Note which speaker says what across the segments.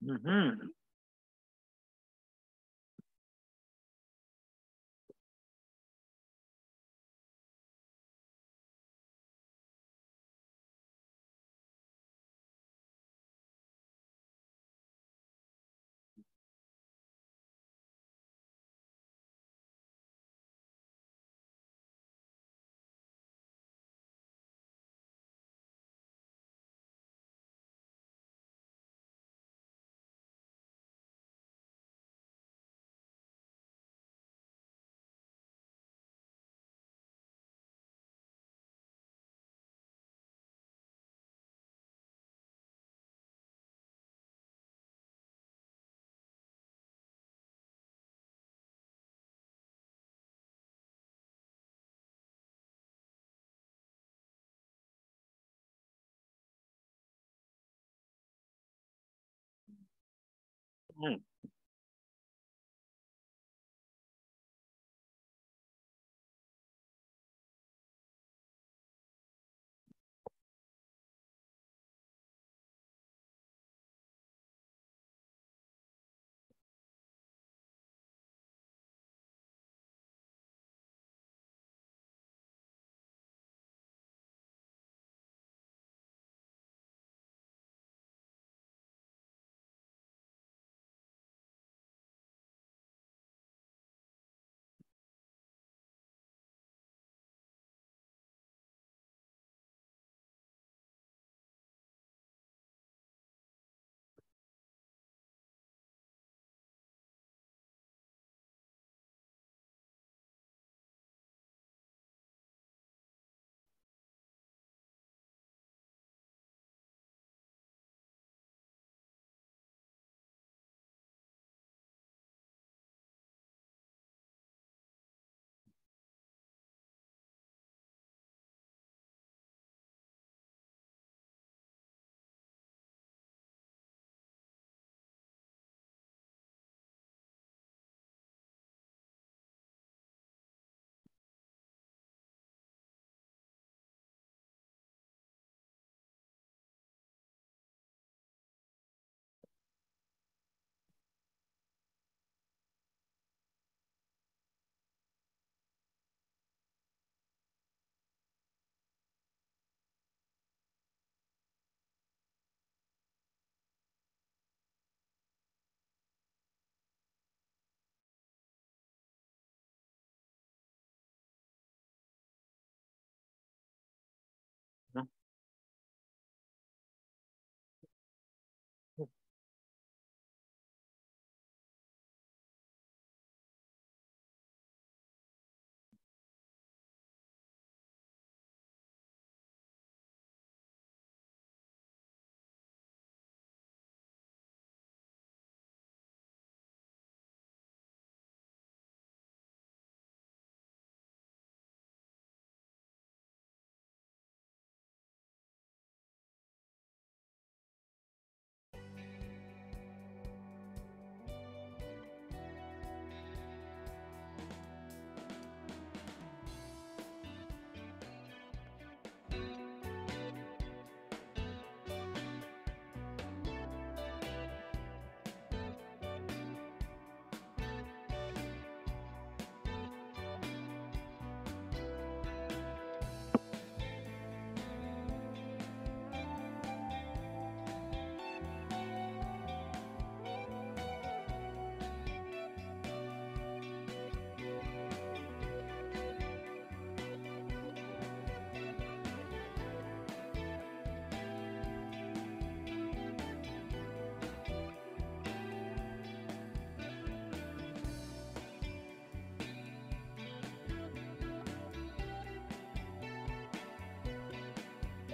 Speaker 1: Mhm. Mhm.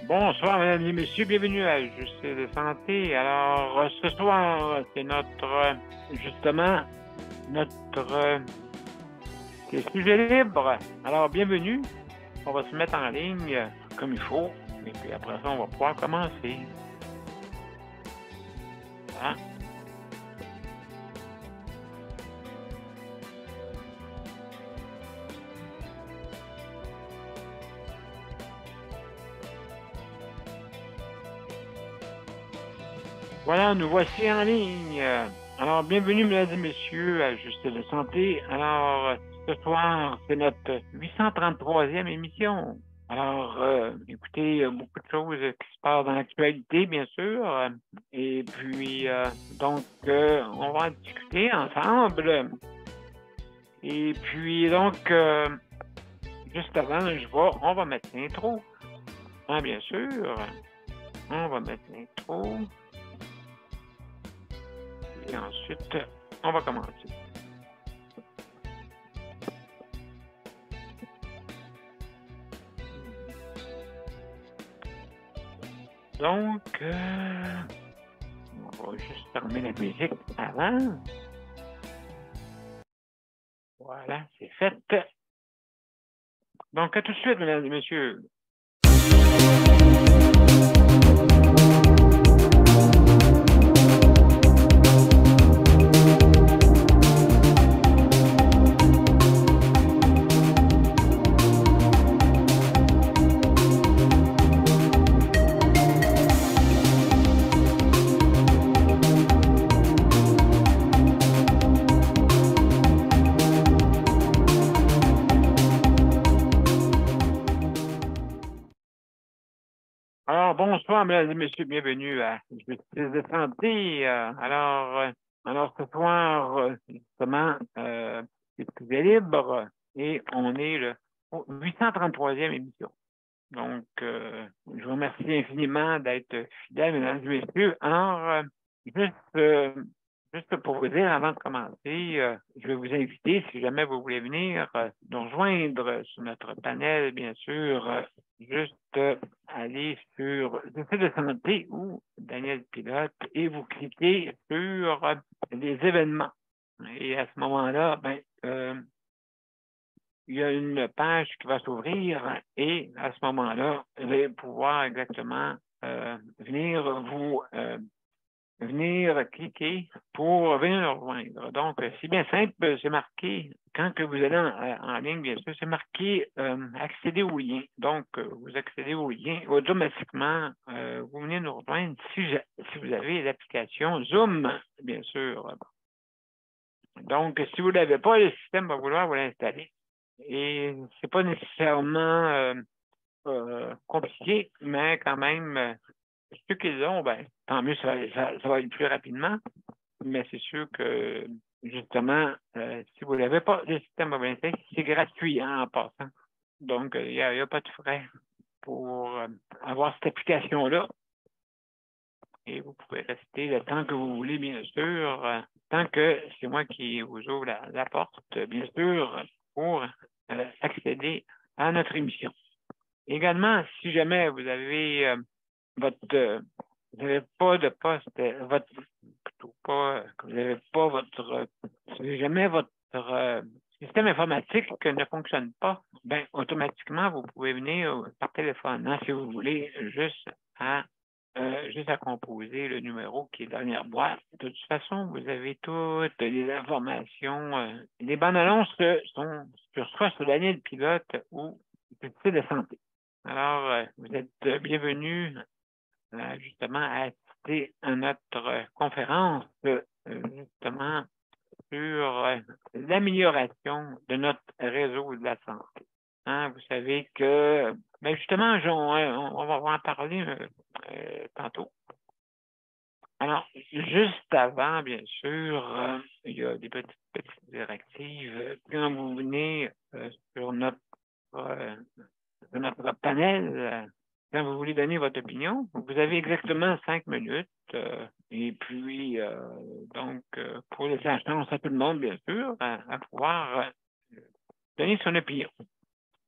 Speaker 1: Bonsoir, mesdames et messieurs, bienvenue à Juste de Santé. Alors, ce soir, c'est justement, notre sujet libre. Alors, bienvenue. On va se mettre en ligne comme il faut. Et puis après ça, on va pouvoir commencer. Hein? Voilà, nous voici en ligne. Alors, bienvenue, mesdames et messieurs, à Juste de Santé. Alors, ce soir, c'est notre 833e émission. Alors, écoutez, beaucoup de choses qui se passent dans l'actualité, bien sûr. Et puis, donc, on va en discuter ensemble. Et puis, donc, juste avant, on va mettre l'intro. Ah, bien sûr. On va mettre l'intro. Et ensuite, on va commencer. Donc, on va juste fermer la musique avant. Voilà, c'est fait. Donc, à tout de suite, mesdames et messieurs. Alors, bonsoir, mesdames et messieurs, bienvenue à Justice de Santé. Alors, ce soir, justement, c'est Privé Libre et on est le 833e émission. Donc, je vous remercie infiniment d'être fidèles, mesdames et messieurs. Alors, juste pour vous dire, avant de commencer, je vais vous inviter, si jamais vous voulez venir, nous rejoindre sur notre panel, bien sûr, juste aller sur le site de Santé ou Daniel Pilote et vous cliquez sur les événements. Et à ce moment-là, il y a une page qui va s'ouvrir et à ce moment-là, vous allez pouvoir exactement venir cliquer pour venir nous rejoindre. Donc, c'est bien simple, c'est marqué, quand que vous allez en ligne, bien sûr, c'est marqué accéder au lien. Donc, vous accédez au lien, automatiquement, vous venez nous rejoindre si vous avez l'application Zoom, bien sûr. Donc, si vous ne l'avez pas, le système va vouloir vous l'installer. Et c'est pas nécessairement compliqué, mais quand même, ceux qui l'ont, tant mieux, ça va aller plus rapidement. Mais c'est sûr que, justement, si vous ne l'avez pas, le système va vous l'installer. C'est gratuit en passant. Donc, il n'y a pas de frais pour avoir cette application-là. Et vous pouvez rester le temps que vous voulez, bien sûr, tant que c'est moi qui vous ouvre la porte, bien sûr, pour accéder à notre émission. Également, si jamais vous avez vous n'avez pas de poste, plutôt pas, que vous n'avez pas si jamais votre système informatique ne fonctionne pas, automatiquement, vous pouvez venir par téléphone, si vous voulez, juste à composer le numéro qui est dernière boîte. De toute façon, vous avez toutes les informations. Les bandes annonces sont soit sur Daniel Pilote ou sur le site de santé. Alors, vous êtes bienvenus justement à assister à notre conférence justement sur l'amélioration de notre réseau de la santé. Vous savez que, justement, on va en parler tantôt. Alors, juste avant, bien sûr, il y a des petites directives. Quand vous venez sur notre panel, quand vous voulez donner votre opinion, vous avez exactement 5 minutes. Et puis, donc, pour laisser la chance à tout le monde, bien sûr, à pouvoir donner son opinion.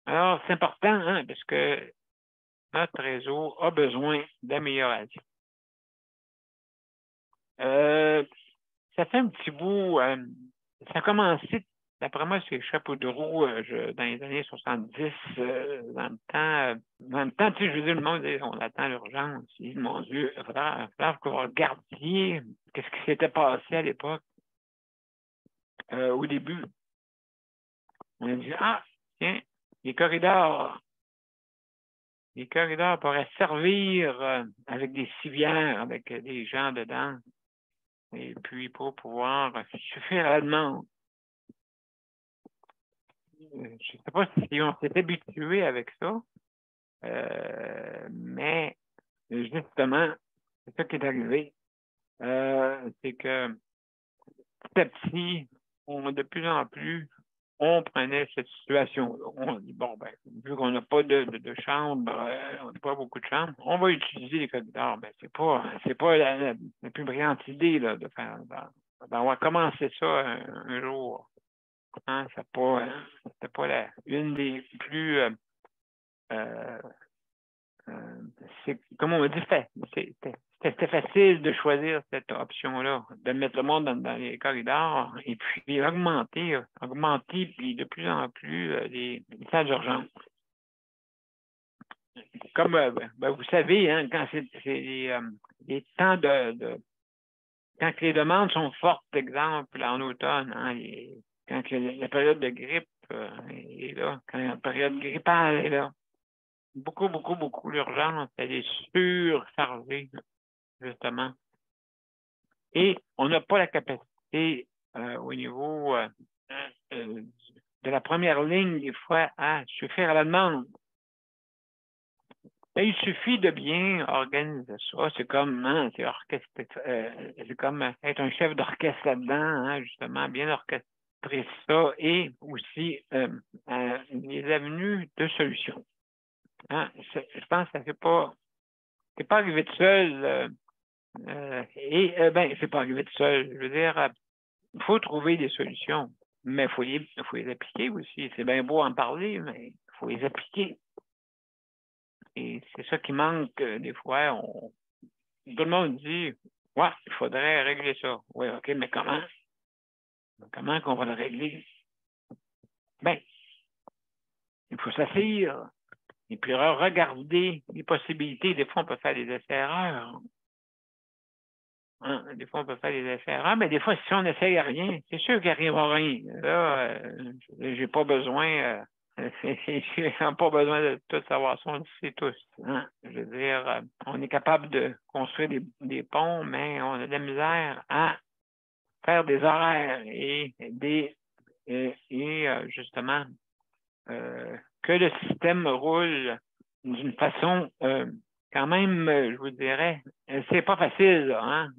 Speaker 1: Alors, c'est important, parce que notre réseau a besoin d'amélioration. Ça fait un petit bout, ça a commencé, d'après moi, c'est chapeau de roue dans les années 70, dans le temps, tu sais, je veux dire, le monde, on attend l'urgence, mon Dieu, il va falloir que vous regardiez qu'est-ce qui s'était passé à l'époque, au début. On a dit, tiens, les corridors, les corridors pourraient servir avec des civières, avec des gens dedans, et puis pour pouvoir suffire à la demande. Je ne sais pas si on s'est habitué avec ça, mais justement, c'est ça qui est arrivé. C'est que petit à petit, de plus en plus, on prenait cette situation-là. On dit, bon, ben, vu qu'on n'a pas de chambre, on n'a pas beaucoup de chambres, on va utiliser les corridors. Ben, c'est pas la plus brillante idée là, de faire. On va commencer ça un jour. Hein, c'était pas une des plus comme on m'a dit, c'était facile de choisir cette option-là, de mettre le monde dans les corridors et puis augmenter, puis de plus en plus les salles d'urgence. Comme vous savez, hein, quand c'est les temps quand les demandes sont fortes, exemple en automne, hein, quand la période de grippe est là, quand la période grippale est là, beaucoup l'urgence, elle est surchargée, justement. Et on n'a pas la capacité au niveau de la première ligne, des fois, à suffire à la demande. Et il suffit de bien organiser ça. C'est comme, hein, c'est comme être un chef d'orchestre là-dedans, hein, justement, bien orchestrer ça et aussi les avenues de solutions. Hein, je pense que ça fait pas. C'est pas arrivé de seul. C'est pas arrivé de seul. Je veux dire, il faut trouver des solutions, mais il faut les appliquer aussi. C'est bien beau en parler, mais il faut les appliquer. Et c'est ça qui manque des fois. Tout le monde dit, ouais, il faudrait régler ça. Oui, OK, mais comment? Comment qu'on va le régler? Ben, il faut s'asseoir et puis regarder les possibilités. Des fois, on peut faire des essais-erreurs. Hein? Des fois, on peut faire des essais-erreurs, mais des fois, si on n'essaye rien, c'est sûr qu'il n'arrivera rien. Là, j'ai pas besoin... j'ai pas besoin de tout savoir ça, on le sait tous. Hein? Je veux dire, on est capable de construire des ponts, mais on a de la misère à faire des horaires et justement que le système roule d'une façon quand même, je vous dirais, c'est pas facile, là, hein?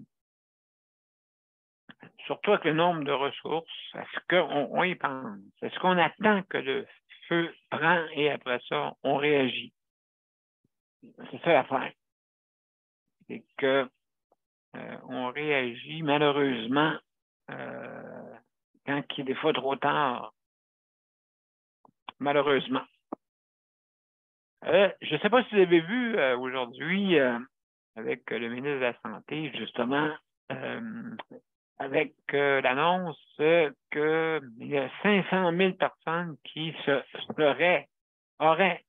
Speaker 1: Surtout avec le nombre de ressources. Est-ce qu'on y pense? Est-ce qu'on attend que le feu prend et après ça, on réagit? C'est ça l'affaire. C'est que on réagit malheureusement quand il est des fois trop tard. Malheureusement. Je ne sais pas si vous avez vu aujourd'hui avec le ministre de la Santé, justement, avec l'annonce qu'il y a 500 000 personnes qui auraient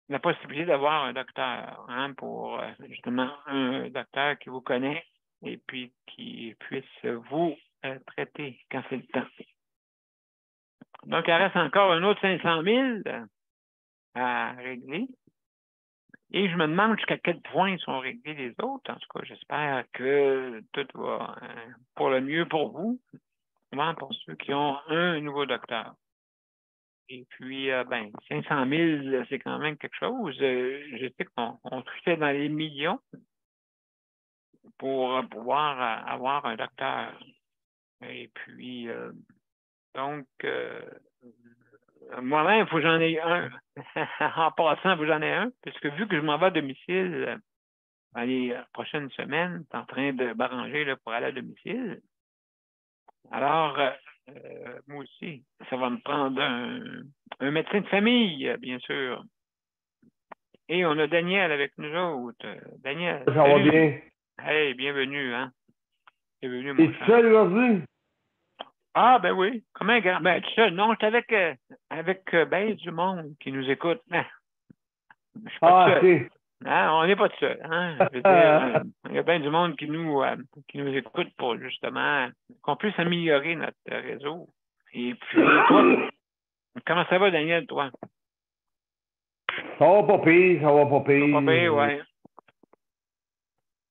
Speaker 1: la possibilité d'avoir un docteur, hein, pour justement un docteur qui vous connaît et puis qui puisse vous traiter quand c'est le temps. Donc, il reste encore un autre 500 000 à régler. Et je me demande jusqu'à quel point ils sont réglés les autres. En tout cas, j'espère que tout va pour le mieux pour vous, pour ceux qui ont un nouveau docteur. Et puis, 500 000, c'est quand même quelque chose. Je sais qu'on touchait dans les millions pour pouvoir avoir un docteur. Et puis, donc, moi-même, il faut que j'en ai un. En passant, il faut que j'en ai un, puisque vu que je m'en vais à domicile dans les prochaines semaines, je suis en train de m'arranger pour aller à domicile. Alors, moi aussi, ça va me prendre un médecin de famille, bien sûr. Et on a Daniel avec nous autres. Daniel.
Speaker 2: Ça va bien.
Speaker 1: Hey, bienvenue, hein? Bienvenue, mon
Speaker 2: T'es
Speaker 1: cher.
Speaker 2: seul aujourd'hui?
Speaker 1: Ah, ben oui. Comment un grand. Ben, tout seul. Non, je suis avec ben du monde qui nous écoute. Je suis pas seul. Hein? On n'est pas tout seul. Hein? Je veux dire, il y a bien du monde qui nous écoute pour justement qu'on puisse améliorer notre réseau. Et puis, toi, comment ça va, Daniel, toi?
Speaker 2: Ça va pas pire, ça va pas
Speaker 1: Ça va pas pire,
Speaker 2: pire.
Speaker 1: ouais.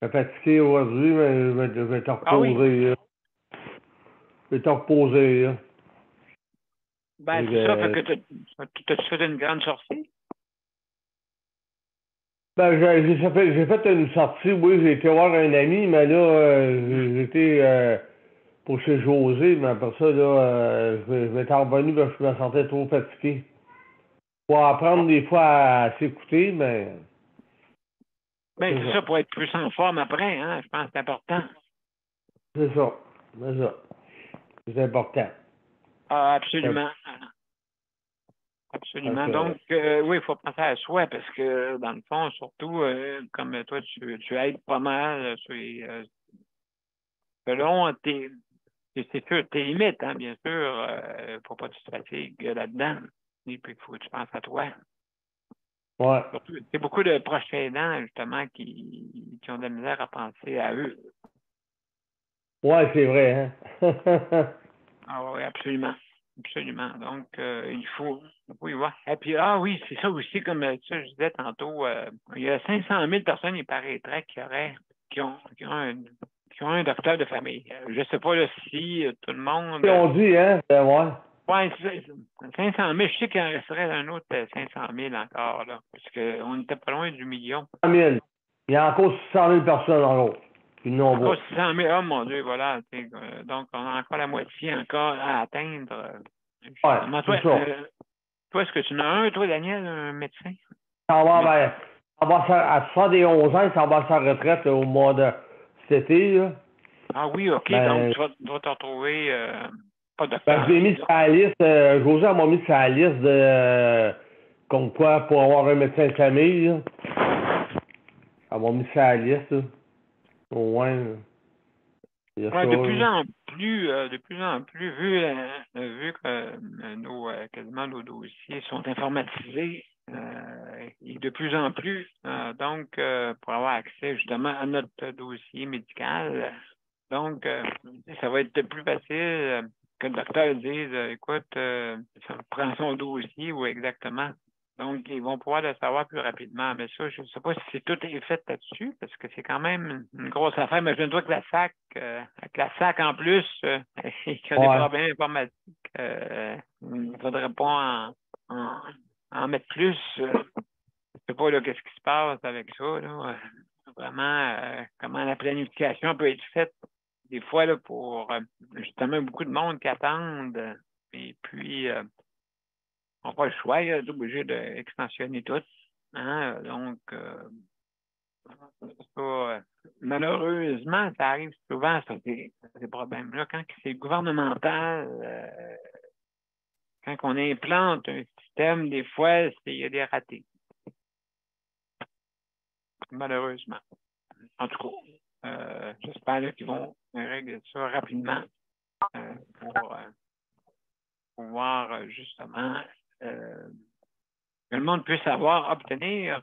Speaker 2: Je suis fatigué aujourd'hui, mais je vais te
Speaker 1: Ah oui?
Speaker 2: reposer, là. Je vais te reposer, là.
Speaker 1: Ben,
Speaker 2: Fait
Speaker 1: c'est ça, fait
Speaker 2: que,
Speaker 1: que tu fait une grande sortie.
Speaker 2: ben, j'ai fait une sortie, oui, j'ai été voir un ami, mais là, j'ai été pour chez José, mais après ça, là, je m'étais revenu parce que je me sentais trop fatigué. Faut apprendre des fois à s'écouter, mais
Speaker 1: Ben,
Speaker 2: c'est
Speaker 1: c'est
Speaker 2: ça.
Speaker 1: ça, pour être plus en forme après, hein. Je pense que c'est important.
Speaker 2: C'est ça. C'est ça. C'est important.
Speaker 1: Ah,
Speaker 2: Fait
Speaker 1: absolument. Absolument.
Speaker 2: que,
Speaker 1: Donc, oui, il faut penser à soi parce que, dans le fond, surtout, comme toi, tu aides pas mal selon c'est sûr, tes limites, hein, bien sûr. Faut pas que tu te fatigues là-dedans. Et puis, il faut que tu penses à toi.
Speaker 2: ouais.
Speaker 1: Surtout, c'est beaucoup de proches aidants, justement, qui ont de la misère à penser à eux.
Speaker 2: Ouais, c'est vrai, hein.
Speaker 1: Ah oui, absolument. Absolument. Donc, il faut y voir. Et puis, ah oui, c'est ça aussi, comme ça, je disais tantôt, il y a 500 000 personnes, il paraîtrait, qui ont un docteur de famille. Je ne sais pas là, si tout le monde.
Speaker 2: Ils ont dit, hein. Ouais.
Speaker 1: Ouais, 500 000, je sais qu'il en resterait un autre 500 000 encore, là, parce qu'on n'était pas loin du million.
Speaker 2: 100 000. Il y a encore 600 000 personnes en gros. Qui n'ont
Speaker 1: Encore
Speaker 2: pas.
Speaker 1: 600 000, oh mon Dieu, voilà. Donc, on a encore la moitié encore à atteindre.
Speaker 2: Ouais,
Speaker 1: Justement,
Speaker 2: c'est ça.
Speaker 1: toi, est-ce que tu en as un, toi, Daniel, un médecin?
Speaker 2: Ça va,
Speaker 1: Médecin.
Speaker 2: ben, à 71 ans, ça va à sa retraite au mois de cet été, là.
Speaker 1: Ah oui, OK. Donc,
Speaker 2: Ben,
Speaker 1: tu vas te retrouver pas
Speaker 2: ben, je
Speaker 1: docteur,
Speaker 2: l'ai mis sur
Speaker 1: disons.
Speaker 2: la liste, José m'a mis sur la liste de, comme quoi, pour avoir un médecin de famille, là. Elle m'a mis sur la liste, là. Au moins, là. Il y a ça,
Speaker 1: Ouais,
Speaker 2: là.
Speaker 1: de plus en plus, vu que quasiment nos dossiers sont informatisés, et de plus en plus, donc, pour avoir accès justement à notre dossier médical, donc, ça va être plus facile que le docteur dise, écoute, ça prend son dossier ou exactement. Donc, ils vont pouvoir le savoir plus rapidement. Mais ça, je ne sais pas si tout est fait là-dessus, parce que c'est quand même une grosse affaire. Imagine-toi que avec la SAC en plus, et qui a des
Speaker 2: Ouais.
Speaker 1: problèmes informatiques, il ne faudrait pas en mettre plus. Je sais pas là, qu'est-ce qui se passe avec ça, là. Vraiment, comment la planification peut être faite des fois là, pour justement beaucoup de monde qui attendent. Et puis, on n'a pas le choix, là, obligé d'extensionner tout. Hein? Donc, ça, malheureusement, ça arrive souvent, ça, ces problèmes-là, quand c'est gouvernemental, quand on implante un système, des fois, il y a des ratés, malheureusement. En tout cas, j'espère là, qu'ils vont régler ça rapidement pour pouvoir justement que le monde puisse obtenir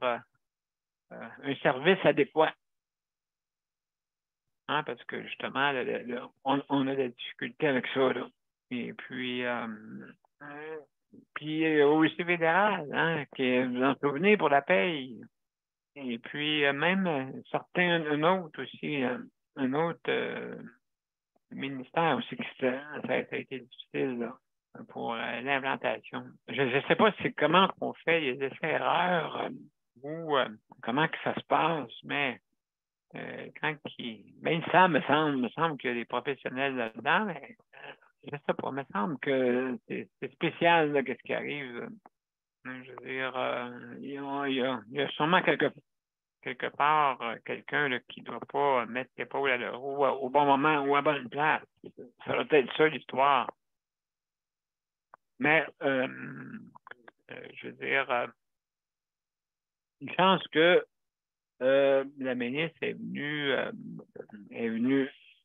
Speaker 1: un service adéquat. Hein, parce que justement, on a des difficultés avec ça. Là. Et puis aussi fédéral, hein, qui vous en souvenez pour la paye. Et puis même certains, un autre aussi, un autre ministère aussi, ça a été difficile là, pour l'implantation. Je ne sais pas comment on fait les essais-erreurs ou comment que ça se passe, mais ben ça me semble qu'il y a des professionnels là-dedans, mais je ne sais pas, il me semble que c'est spécial là, qu'est-ce qui arrive. Je veux dire, il y a sûrement quelque part quelqu'un là, qui ne doit pas mettre l'épaule à la roue au bon moment ou à bonne place. Ça doit être ça l'histoire. Mais je veux dire, une chance que la ministre est venue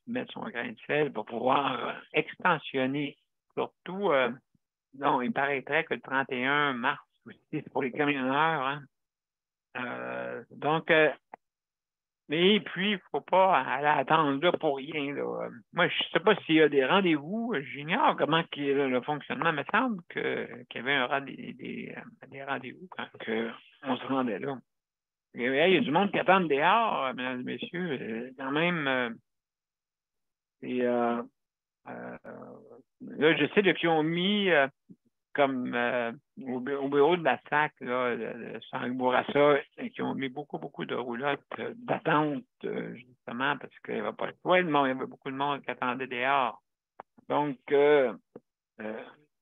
Speaker 1: mettre son grain de sel pour pouvoir extensionner. Surtout, non, il paraîtrait que le 31 mars aussi, c'est pour les camionneurs. Hein. Donc, Et puis, il ne faut pas aller attendre là pour rien. Là. Moi, je ne sais pas s'il y a des rendez-vous. J'ignore comment le fonctionnement. Il me semble qu'il y avait des rendez-vous quand on se rendait là. Il y a du monde qui attend dehors, mesdames et messieurs. Quand même, là, je sais qu'ils ont mis comme au bureau de la SAC, là, le Sangue Bourassa, qui ont mis beaucoup, beaucoup de roulottes d'attente, justement, parce qu'il n'y avait pas le choix, il y avait beaucoup de monde qui attendait dehors. Donc,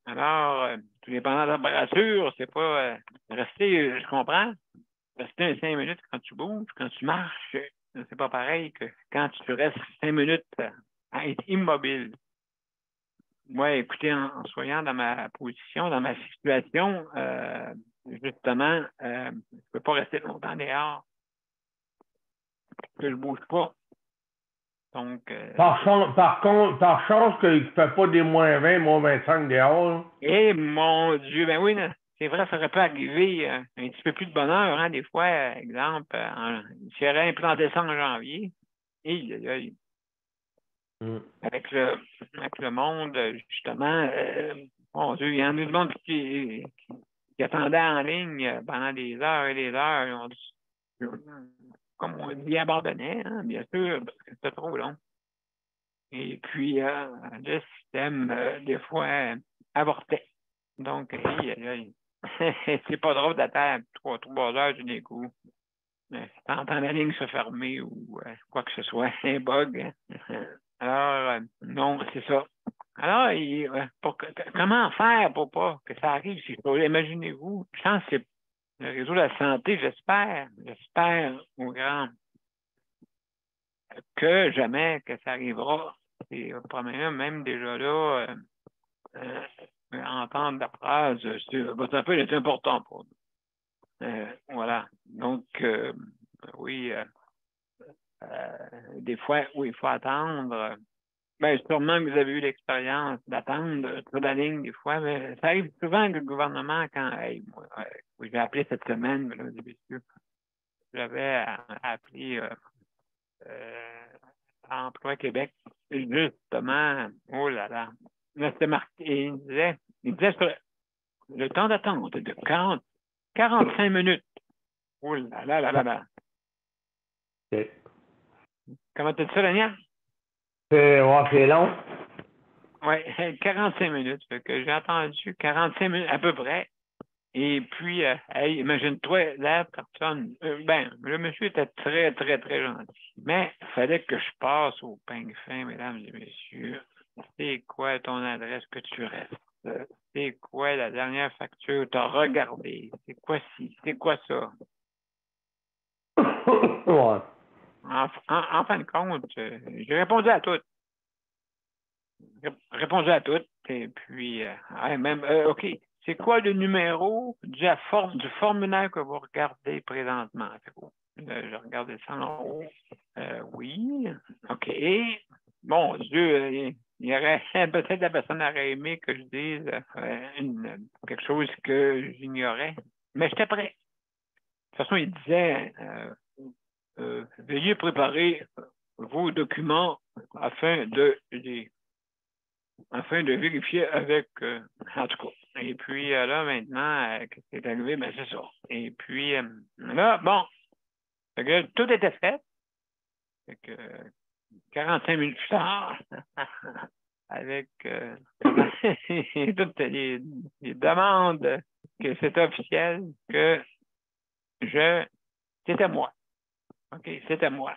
Speaker 1: alors, tout dépendant de la température, c'est pas rester, je comprends, rester 5 minutes quand tu bouges, quand tu marches, c'est pas pareil que quand tu restes 5 minutes à être immobile. Moi, écoutez, en soyant dans ma position, dans ma situation, justement, je ne peux pas rester longtemps dehors. Que je ne bouge pas. Donc.
Speaker 2: Par chance qu'il ne fait pas des -20, -25 dehors. Là.
Speaker 1: Eh mon Dieu, ben oui, c'est vrai, ça aurait pu arriver un petit peu plus de bonheur, hein, des fois, exemple, si j'aurais implanté ça en janvier, et avec le monde, justement, mon Dieu, il y en a du monde qui attendait en ligne pendant des heures et des heures. Comme on dit, abandonnait, hein, bien sûr, parce que c'était trop long. Et puis, le système, des fois, avortait. Donc, c'est pas drôle d'attendre 3 heures du coup. T'entends la ligne se fermer ou quoi que ce soit, c'est un bug. Alors, non, c'est ça. Alors, comment faire pour pas que ça arrive? Imaginez-vous, je pense que c'est le réseau de la santé, j'espère au grand que jamais que ça arrivera. Et premièrement, même déjà là, entendre la phrase, votre appel est important pour nous. Voilà. Donc, oui, des fois, oui, il faut attendre. Ben, sûrement que vous avez eu l'expérience d'attendre sur la ligne des fois, mais ça arrive souvent que le gouvernement, quand moi, j'ai appelé cette semaine, là, j'avais appelé Emploi Québec, justement, oh là là, là c'était marqué, il disait sur le temps d'attente de 45 minutes. Oh là là là là là.
Speaker 2: Okay.
Speaker 1: Comment tu dis ça, Daniel?
Speaker 2: C'est long.
Speaker 1: Oui, 45 minutes. Fait que j'ai entendu 45 minutes à peu près. Et puis, hey, imagine-toi, la personne, le monsieur était très, très, très gentil. Mais il fallait que je passe au peigne fin, mesdames et messieurs. C'est quoi ton adresse que tu restes? C'est quoi la dernière facture que tu as regardée? C'est quoi ci? C'est quoi ça?
Speaker 2: Ouais.
Speaker 1: En fin de compte, j'ai répondu à toutes. Répondu à toutes. Et puis, même, OK. C'est quoi le numéro du formulaire que vous regardez présentement? Je regardais ça en haut. Oui. OK. Mon Dieu, il y aurait peut-être la personne aurait aimé que je dise quelque chose que j'ignorais. Mais j'étais prêt. De toute façon, il disait veuillez préparer vos documents afin de vérifier avec en tout cas. Et puis là, maintenant, qu'est-ce qui est arrivé? Ben, c'est ça. Et puis là, bon, fait que, tout était fait. Fait que 45 minutes plus tard, avec toutes les demandes que c'est officiel que c'était moi. OK, c'était moi.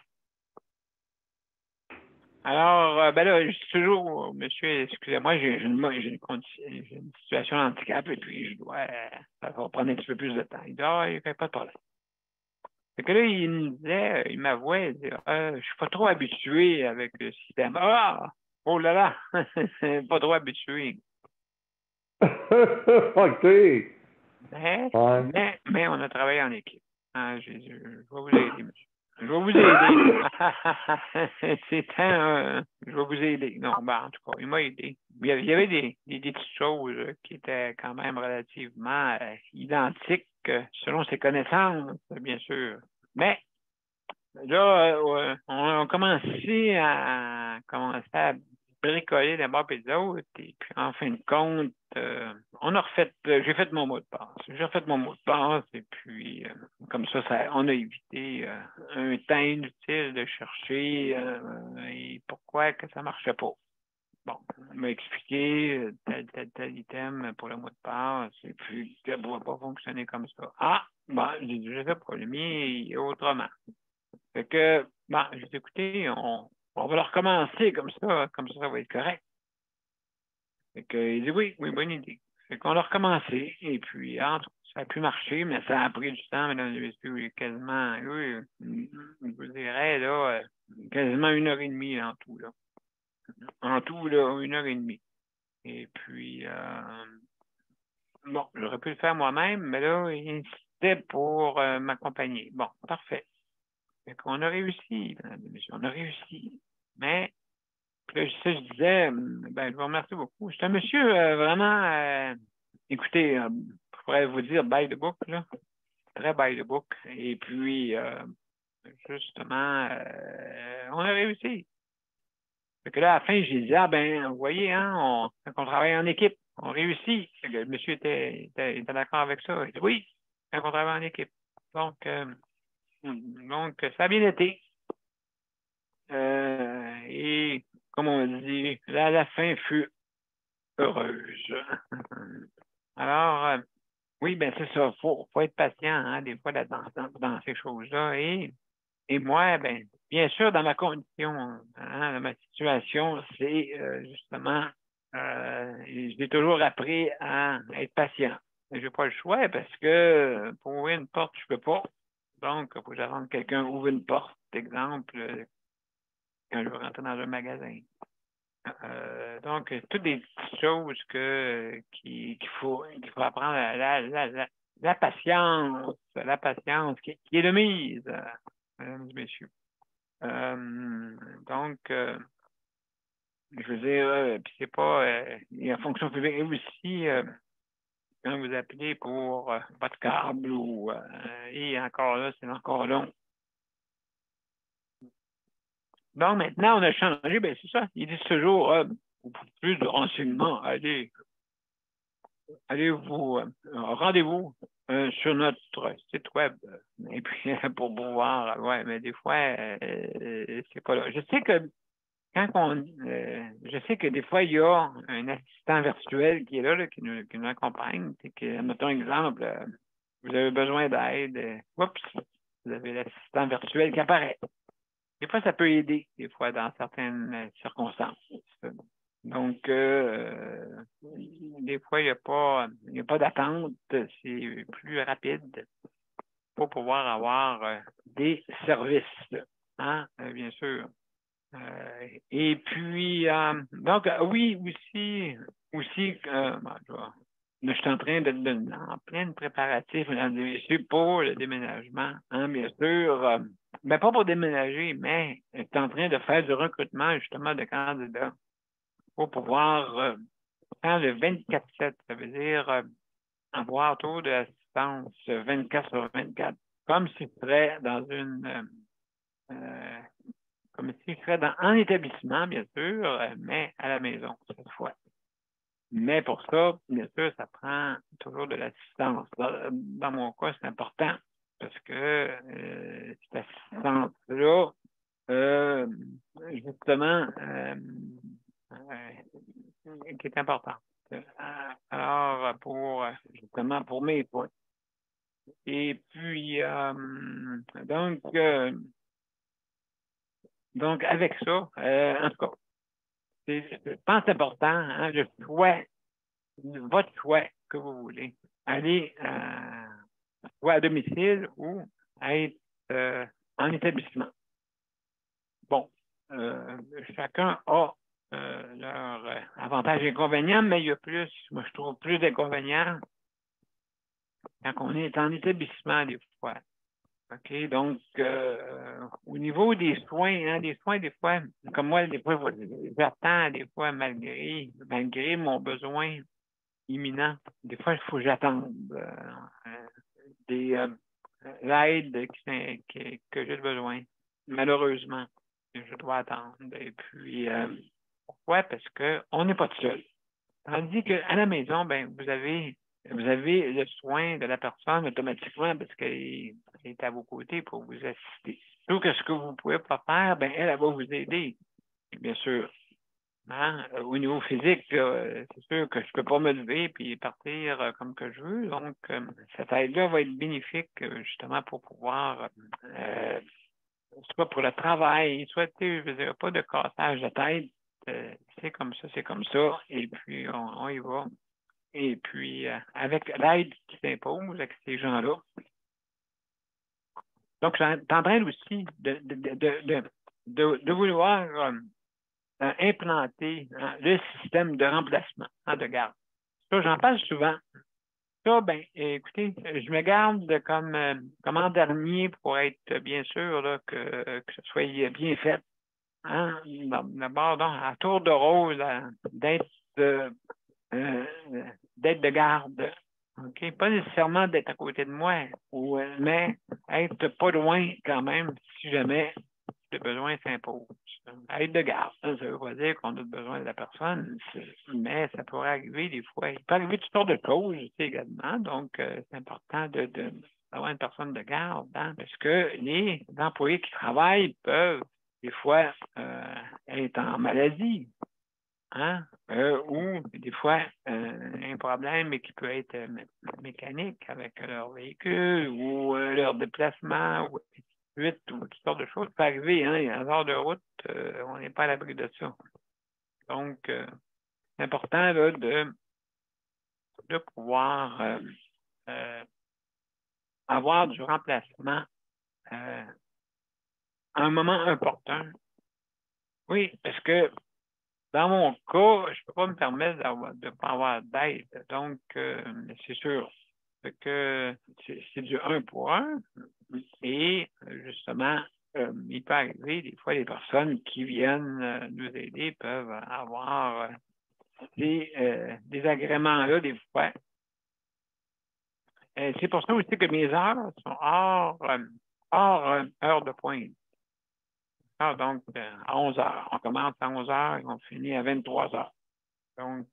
Speaker 1: Alors, ben là, je suis toujours, monsieur, excusez-moi, j'ai une situation de handicap et puis je dois, ça va prendre un petit peu plus de temps. Il dit, il n'y a pas de problème. Fait que là, il me disait, il m'avouait, il dit, je suis pas trop habitué avec le système. Ah! Oh là là! Pas trop habitué.
Speaker 2: OK.
Speaker 1: Mais on a travaillé en équipe. Ah, je vais vous aider, monsieur. Je vais vous aider. Je vais vous aider. Non, en tout cas, il m'a aidé. Il y avait des petites choses qui étaient quand même relativement identiques selon ses connaissances, bien sûr. Mais Là, ouais, on a commencé à bricoler d'abord et d'autres, et puis en fin de compte, on a refait, j'ai fait mon mot de passe. J'ai refait mon mot de passe, et puis comme ça, on a évité un temps inutile de chercher et pourquoi que ça marchait pas. Bon, on m'a expliqué tel item pour le mot de passe, et puis ça ne doit pas fonctionner comme ça. Ah, bon, j'ai déjà fait pour le mien et autrement. Fait que, bon, j'ai dit, écoutez, on va le recommencer comme ça va être correct. Fait que, il dit oui, oui, bonne idée. Fait qu'on l'a recommencé, et puis, entre ça a pu marcher, mais ça a pris du temps, mesdames et messieurs, quasiment, oui, je vous dirais, là, quasiment 1 heure et demie en tout, là. En tout, là, 1 heure et demie. Et puis, bon, j'aurais pu le faire moi-même, mais là, il insistait pour m'accompagner. Bon, parfait. Fait qu'on a réussi, mesdames et messieurs, on a réussi. Mais, puis là, ça, je disais, ben, je vous remercie beaucoup. C'est un monsieur vraiment, écoutez, je pourrais vous dire by the book, là, très by the book. Et puis, justement, on a réussi. Fait que là, à la fin, j'ai dit, ah ben, vous voyez, hein, on travaille en équipe, on réussit. Fait que le monsieur était d'accord avec ça. Il dit, oui, quand on travaille en équipe. Donc, ça a bien été. Et comme on dit, la fin fut heureuse. Alors, oui, ben c'est ça, faut être patient, hein, des fois, dans ces choses-là. Et moi, ben, bien sûr, dans ma condition, hein, dans ma situation, c'est justement, j'ai toujours appris à être patient. Je n'ai pas le choix parce que pour ouvrir une porte, je peux pas. Donc, il faut que j'attende que quelqu'un ouvre une porte, exemple, quand je veux rentrer dans un magasin. Donc, toutes des petites choses qu'il faut apprendre, la patience qui est de mise, mesdames et messieurs. Donc, je veux dire, puis c'est pas, il y a fonction publique aussi, quand vous appelez pour votre câble et encore là, c'est encore long. Donc, maintenant, on a changé, ben c'est ça. Ils disent toujours, pour plus de renseignements, allez-vous, rendez-vous sur notre site web. Et puis, pour pouvoir, ouais, mais des fois, c'est pas là. Je sais que des fois, il y a un assistant virtuel qui est là, qui nous accompagne. C'est que, mettons exemple, vous avez besoin d'aide, oups, vous avez l'assistant virtuel qui apparaît. Des fois, ça peut aider, des fois, dans certaines circonstances. Donc, des fois, il y a pas d'attente, c'est plus rapide pour pouvoir avoir des services, hein, bien sûr. Et puis, donc, oui, aussi, je suis en train en plein préparatif, mesdames et messieurs, pour le déménagement, hein, bien sûr. Mais pas pour déménager, mais je suis en train de faire du recrutement, justement, de candidats pour pouvoir faire le 24/7. Ça veut dire avoir taux d'assistance 24/24, comme s'il serait dans euh, comme s'il serait en établissement, bien sûr, mais à la maison, cette fois. Mais pour ça, bien sûr, ça prend toujours de l'assistance. Dans mon cas, c'est important parce que cette assistance-là, justement, qui est importante. Alors, justement, pour mes points. Et puis, donc, avec ça, en tout cas, je pense que c'est important, hein, votre choix que vous voulez. Aller soit à domicile ou être en établissement. Bon, chacun a leurs avantages et inconvénients, mais il y a moi je trouve plus d'inconvénients quand on est en établissement des fois. OK, donc au niveau des soins, hein, des fois, comme moi, des fois, j'attends, des fois, malgré mon besoin imminent, des fois, il faut que j'attende l'aide que j'ai besoin. malheureusement, je dois attendre. Et puis, pourquoi? Parce qu'on n'est pas tout seul. Tandis qu'à la maison, ben, vous avez le soin de la personne automatiquement parce qu'elle est à vos côtés pour vous assister. Tout ce que vous ne pouvez pas faire, ben, elle va vous aider, bien sûr. Hein? Au niveau physique, c'est sûr que je ne peux pas me lever et partir comme que je veux. Donc, cette aide-là va être bénéfique justement pour pouvoir, soit pour le travail, soit, je veux dire, pas de cassage de tête. C'est comme ça, c'est comme ça. Et puis, on y va. Et puis, avec l'aide qui s'impose avec ces gens-là. Donc, je suis en train aussi de vouloir implanter le système de remplacement de garde. Ça, j'en parle souvent. Ça, ben, écoutez, je me garde comme en dernier pour être bien sûr là, que ce soit bien fait. Hein? D'abord, donc, à tour de rôle, euh, d'être de garde. OK? Pas nécessairement d'être à côté de moi, mais être pas loin quand même si jamais le besoin s'impose. Être de garde, ça ne veut pas dire qu'on a besoin de la personne, mais ça pourrait arriver des fois. Il peut arriver toutes sortes de choses également, donc c'est important d'avoir une personne de garde, hein, parce que les employés qui travaillent peuvent des fois être en maladie. Hein? Ou des fois un problème qui peut être mécanique avec leur véhicule ou leur déplacement ou suite ou toutes sortes de choses. Ça peut arriver, hein? Il y a un genre de route, on n'est pas à l'abri de ça. Donc, c'est important là, de pouvoir avoir du remplacement à un moment important. Oui, parce que dans mon cas, je ne peux pas me permettre de ne pas avoir d'aide. Donc, c'est sûr que c'est du un pour un. Et justement, il peut arriver, des fois, les personnes qui viennent nous aider peuvent avoir ces désagréments-là, des fois. C'est pour ça aussi que mes heures sont hors heure de pointe. Ah, donc, à 11 heures. On commence à 11 heures et on finit à 23 heures. Donc,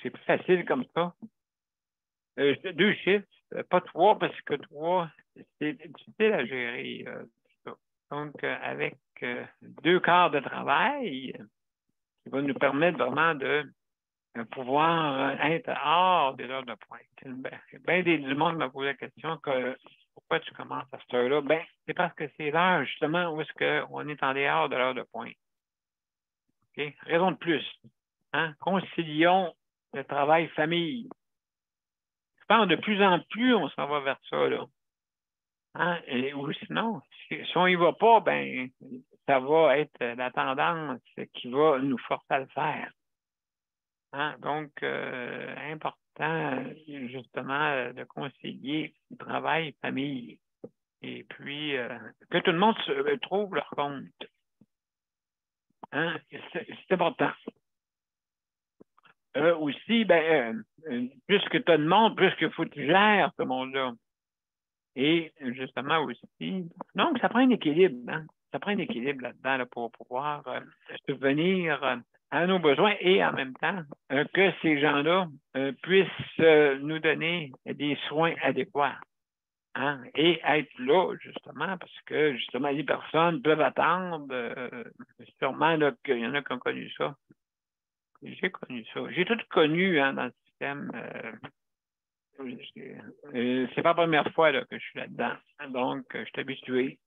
Speaker 1: c'est plus facile comme ça. 2 chiffres, pas 3, parce que 3, c'est difficile à gérer. Donc, avec 2 quarts de travail, qui va nous permettre vraiment de pouvoir être hors des heures de pointe. Bien du monde m'a posé la question pourquoi tu commences à cette heure-là? Ben, c'est parce que c'est l'heure, justement, où est-ce qu'on est en dehors de l'heure de pointe. OK? Raison de plus. Hein? Concilions le travail-famille. Je pense de plus en plus, on s'en va vers ça, là. Hein? Ou sinon, si on n'y va pas, ben, ça va être la tendance qui va nous forcer à le faire. Hein? Donc, important, justement, de concilier travail, famille. Et puis, que tout le monde trouve leur compte. Hein? C'est important. Aussi, plus que tu as de monde, plus qu'il faut que tu gères ce monde-là. Et justement aussi, donc ça prend un équilibre, hein? Ça prend un équilibre là-dedans là, pour pouvoir subvenir à nos besoins et en même temps que ces gens-là puissent nous donner des soins adéquats. Hein? Et être là, justement, parce que justement, les personnes peuvent attendre, sûrement qu'il y en a qui ont connu ça. J'ai connu ça. J'ai tout connu hein, dans le système. C'est pas la première fois là, que je suis là-dedans. Donc, je suis habitué.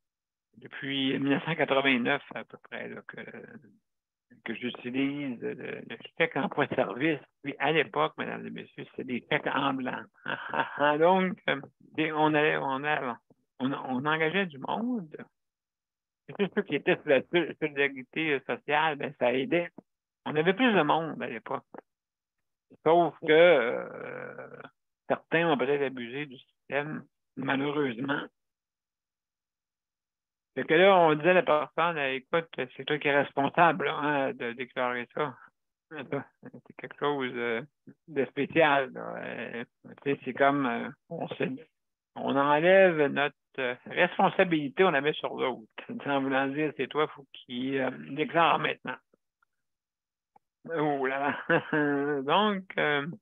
Speaker 1: Depuis 1989 à peu près là, que j'utilise le chèque emploi de service. Puis à l'époque, mesdames et messieurs, c'était des chèques en blanc. Donc, on engageait du monde. C'est ceux qui étaient sur la solidarité sociale, ben, ça aidait. On avait plus de monde à l'époque. Sauf que certains ont peut-être abusé du système, malheureusement. Fait que là, on disait à la personne, écoute, c'est toi qui es responsable là, hein, de déclarer ça. C'est quelque chose de spécial. C'est comme on sait. on enlève notre responsabilité, on la met sur l'autre. En voulant dire, c'est toi, il faut qu'il déclare maintenant. Oh là là. Donc,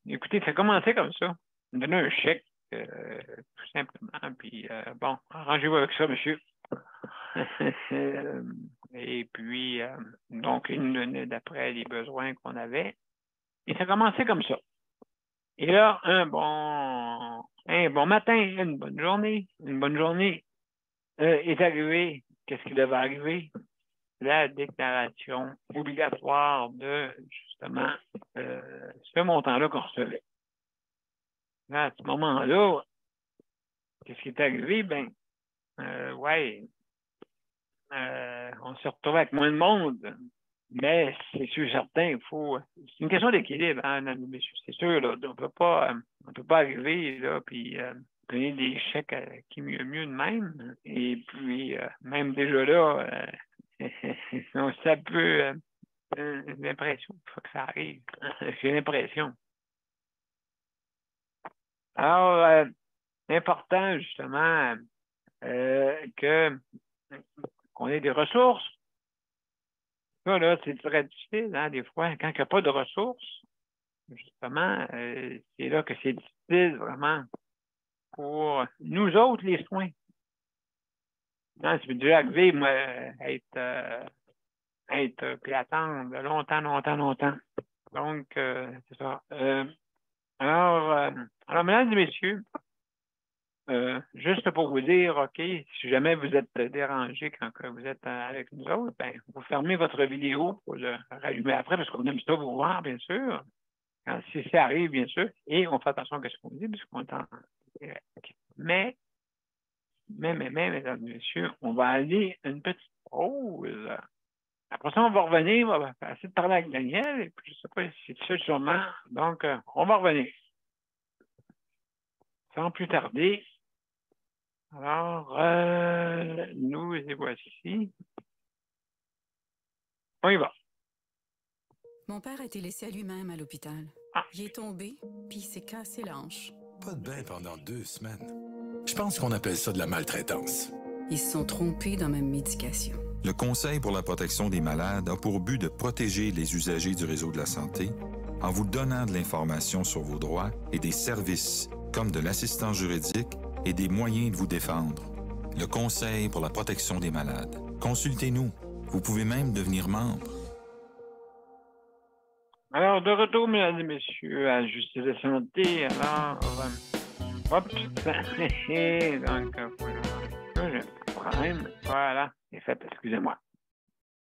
Speaker 1: écoutez, ça a commencé comme ça. On donnait un chèque, tout simplement. Puis, bon, arrangez-vous avec ça, monsieur. Et puis, donc, il nous donnait d'après les besoins qu'on avait. Et ça a commencé comme ça. Et là, un bon matin, une bonne journée est arrivé. Qu'est-ce qui devait arriver? La déclaration obligatoire de, justement, ce montant-là qu'on recevait. Là, à ce moment-là, qu'est-ce qui est arrivé? Ben, ouais, on se retrouve avec moins de monde, mais c'est sûr certain, il faut. C'est une question d'équilibre, hein, mesdames et messieurs, c'est sûr, là, on peut pas arriver, là, puis donner des chèques à qui mieux de même. Et puis, même déjà là, ça peut. J'ai l'impression qu'il faut que ça arrive. J'ai l'impression. Alors, c'est important, justement, qu'on ait des ressources. Ça, là, c'est très difficile, hein, des fois. Quand il n'y a pas de ressources, justement, c'est là que c'est difficile, vraiment, pour nous autres, les soins. Non, c'est déjà arrivé, moi, puis attendre longtemps. Donc, c'est ça. Alors, mesdames et messieurs, juste pour vous dire, OK, si jamais vous êtes dérangé quand vous êtes avec nous autres, ben, vous fermez votre vidéo pour le rallumer après, parce qu'on aime ça vous voir, bien sûr. Si ça arrive, bien sûr, et on fait attention à ce qu'on dit, puisqu'on est en direct. Mais, mesdames et messieurs, on va aller à une petite pause. Après ça, on va revenir, on va essayer de parler avec Daniel, et puis je ne sais pas si c'est ça sûrement. Donc, on va revenir. Sans plus tarder. Alors, nous y voici. On y va.
Speaker 3: Mon père a été laissé à lui-même à l'hôpital.
Speaker 1: Ah.
Speaker 3: Il est tombé, puis il s'est cassé la hanche.
Speaker 4: Pas de bain pendant 2 semaines. Je pense qu'on appelle ça de la maltraitance.
Speaker 3: Ils se sont trompés dans ma médication.
Speaker 5: Le Conseil pour la protection des malades a pour but de protéger les usagers du réseau de la santé en vous donnant de l'information sur vos droits et des services comme de l'assistance juridique et des moyens de vous défendre. Le Conseil pour la protection des malades. Consultez-nous. Vous pouvez même devenir membre.
Speaker 1: Alors, de retour, mesdames et messieurs, à Justice de santé. Alors, hop, donc, j'ai un problème. Voilà, c'est fait, excusez-moi.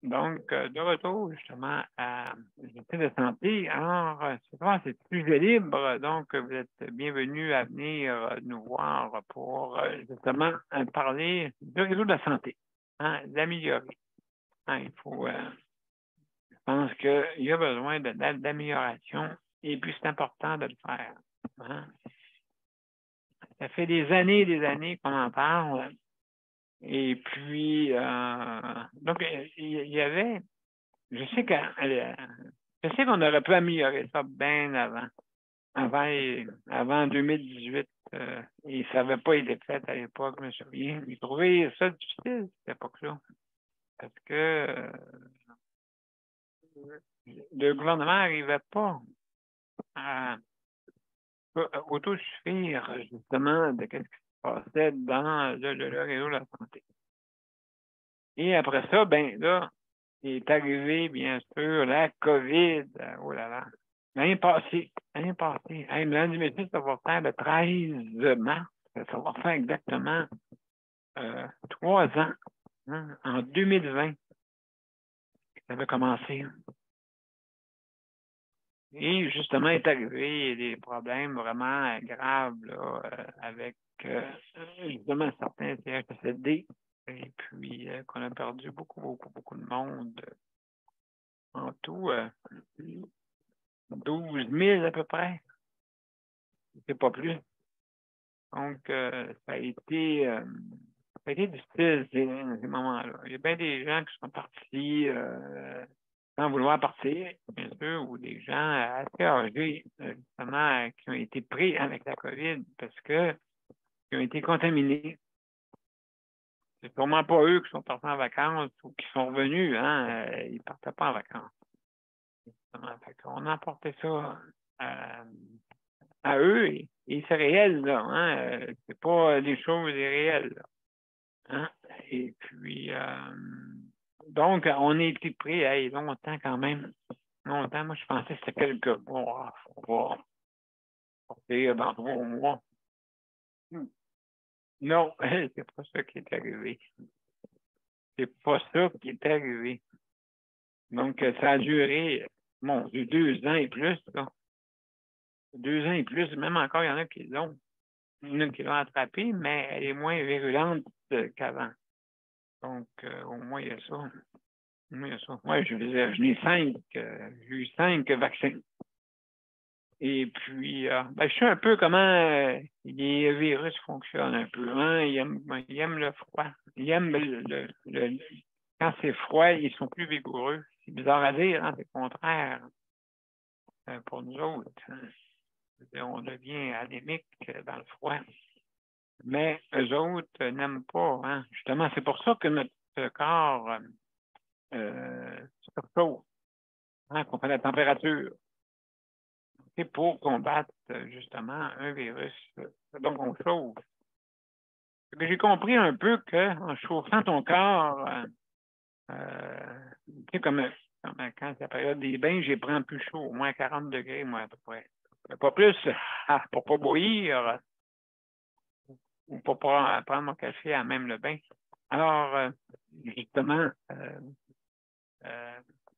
Speaker 1: Donc, de retour, justement, à Justice de santé. Alors, c'est sujet libre, donc vous êtes bienvenus à venir nous voir pour, justement, parler du réseau de la santé, hein, d'améliorer. Hein, il faut... je pense qu'il y a besoin d'amélioration et puis c'est important de le faire. Hein? Ça fait des années qu'on en parle. Et puis, donc, il y avait, je sais qu'on aurait pu améliorer ça bien avant 2018. Et ça n'avait pas été fait à l'époque, je me souviens. J'ai trouvé ça difficile, cette époque-là. Parce que le gouvernement n'arrivait pas à autosuffire justement de ce qui se passait dans le réseau de la santé. Et après ça, ben là, est arrivé, bien sûr, la COVID. Oh là là. L'année passée. Hey, mesdames et messieurs, ça va faire le 13 mars. Ça va faire exactement 3 ans. Hein, en 2020. Ça avait commencé. Et justement, est arrivé des problèmes vraiment graves là, avec justement certains CHSLD et puis qu'on a perdu beaucoup de monde. En tout, 12 000 à peu près. C'est pas plus. Donc, ça a été difficile ces moments-là. Il y a bien des gens qui sont partis sans vouloir partir, bien sûr, ou des gens assez âgés, justement, qui ont été pris avec la COVID parce que qui ont été contaminés. C'est sûrement pas eux qui sont partis en vacances ou qui sont revenus, hein. Ils ne partaient pas en vacances. On a apporté ça à eux et c'est réel, là. Hein? C'est pas des choses irréelles, là. Hein? Et puis, donc, on a été pris longtemps quand même. Longtemps, moi, je pensais que c'était quelques mois. On va porter dans 3 mois. Non, c'est pas ça qui est arrivé. C'est pas ça qui est arrivé. Donc, ça a duré, mon Dieu, 2 ans et plus, là. 2 ans et plus, même encore, il y en a qui l'ont. Il y en a qui l'ont attrapée, mais elle est moins virulente qu'avant. Donc, au moins, il y a ça. Moi, j'ai eu 5 vaccins. Et puis, je sais un peu comment les virus fonctionnent un peu. Hein? Ils aiment le froid. Ils aiment quand c'est froid, ils sont plus vigoureux. C'est bizarre à dire, hein? C'est le contraire pour nous autres. Hein? On devient anémique dans le froid. Mais eux autres n'aiment pas. Hein? Justement, c'est pour ça que notre corps se chauffe, hein, qu'on fait la température. C'est pour combattre justement un virus. Donc, on chauffe. J'ai compris un peu qu'en chauffant ton corps, tu sais, comme quand c'est la période des bains, j'ai pris un peu chaud, au moins 40 degrés, moi, à peu près. Pas plus, pour pas bouillir ou pour pas prendre mon café à même le bain. Alors, justement,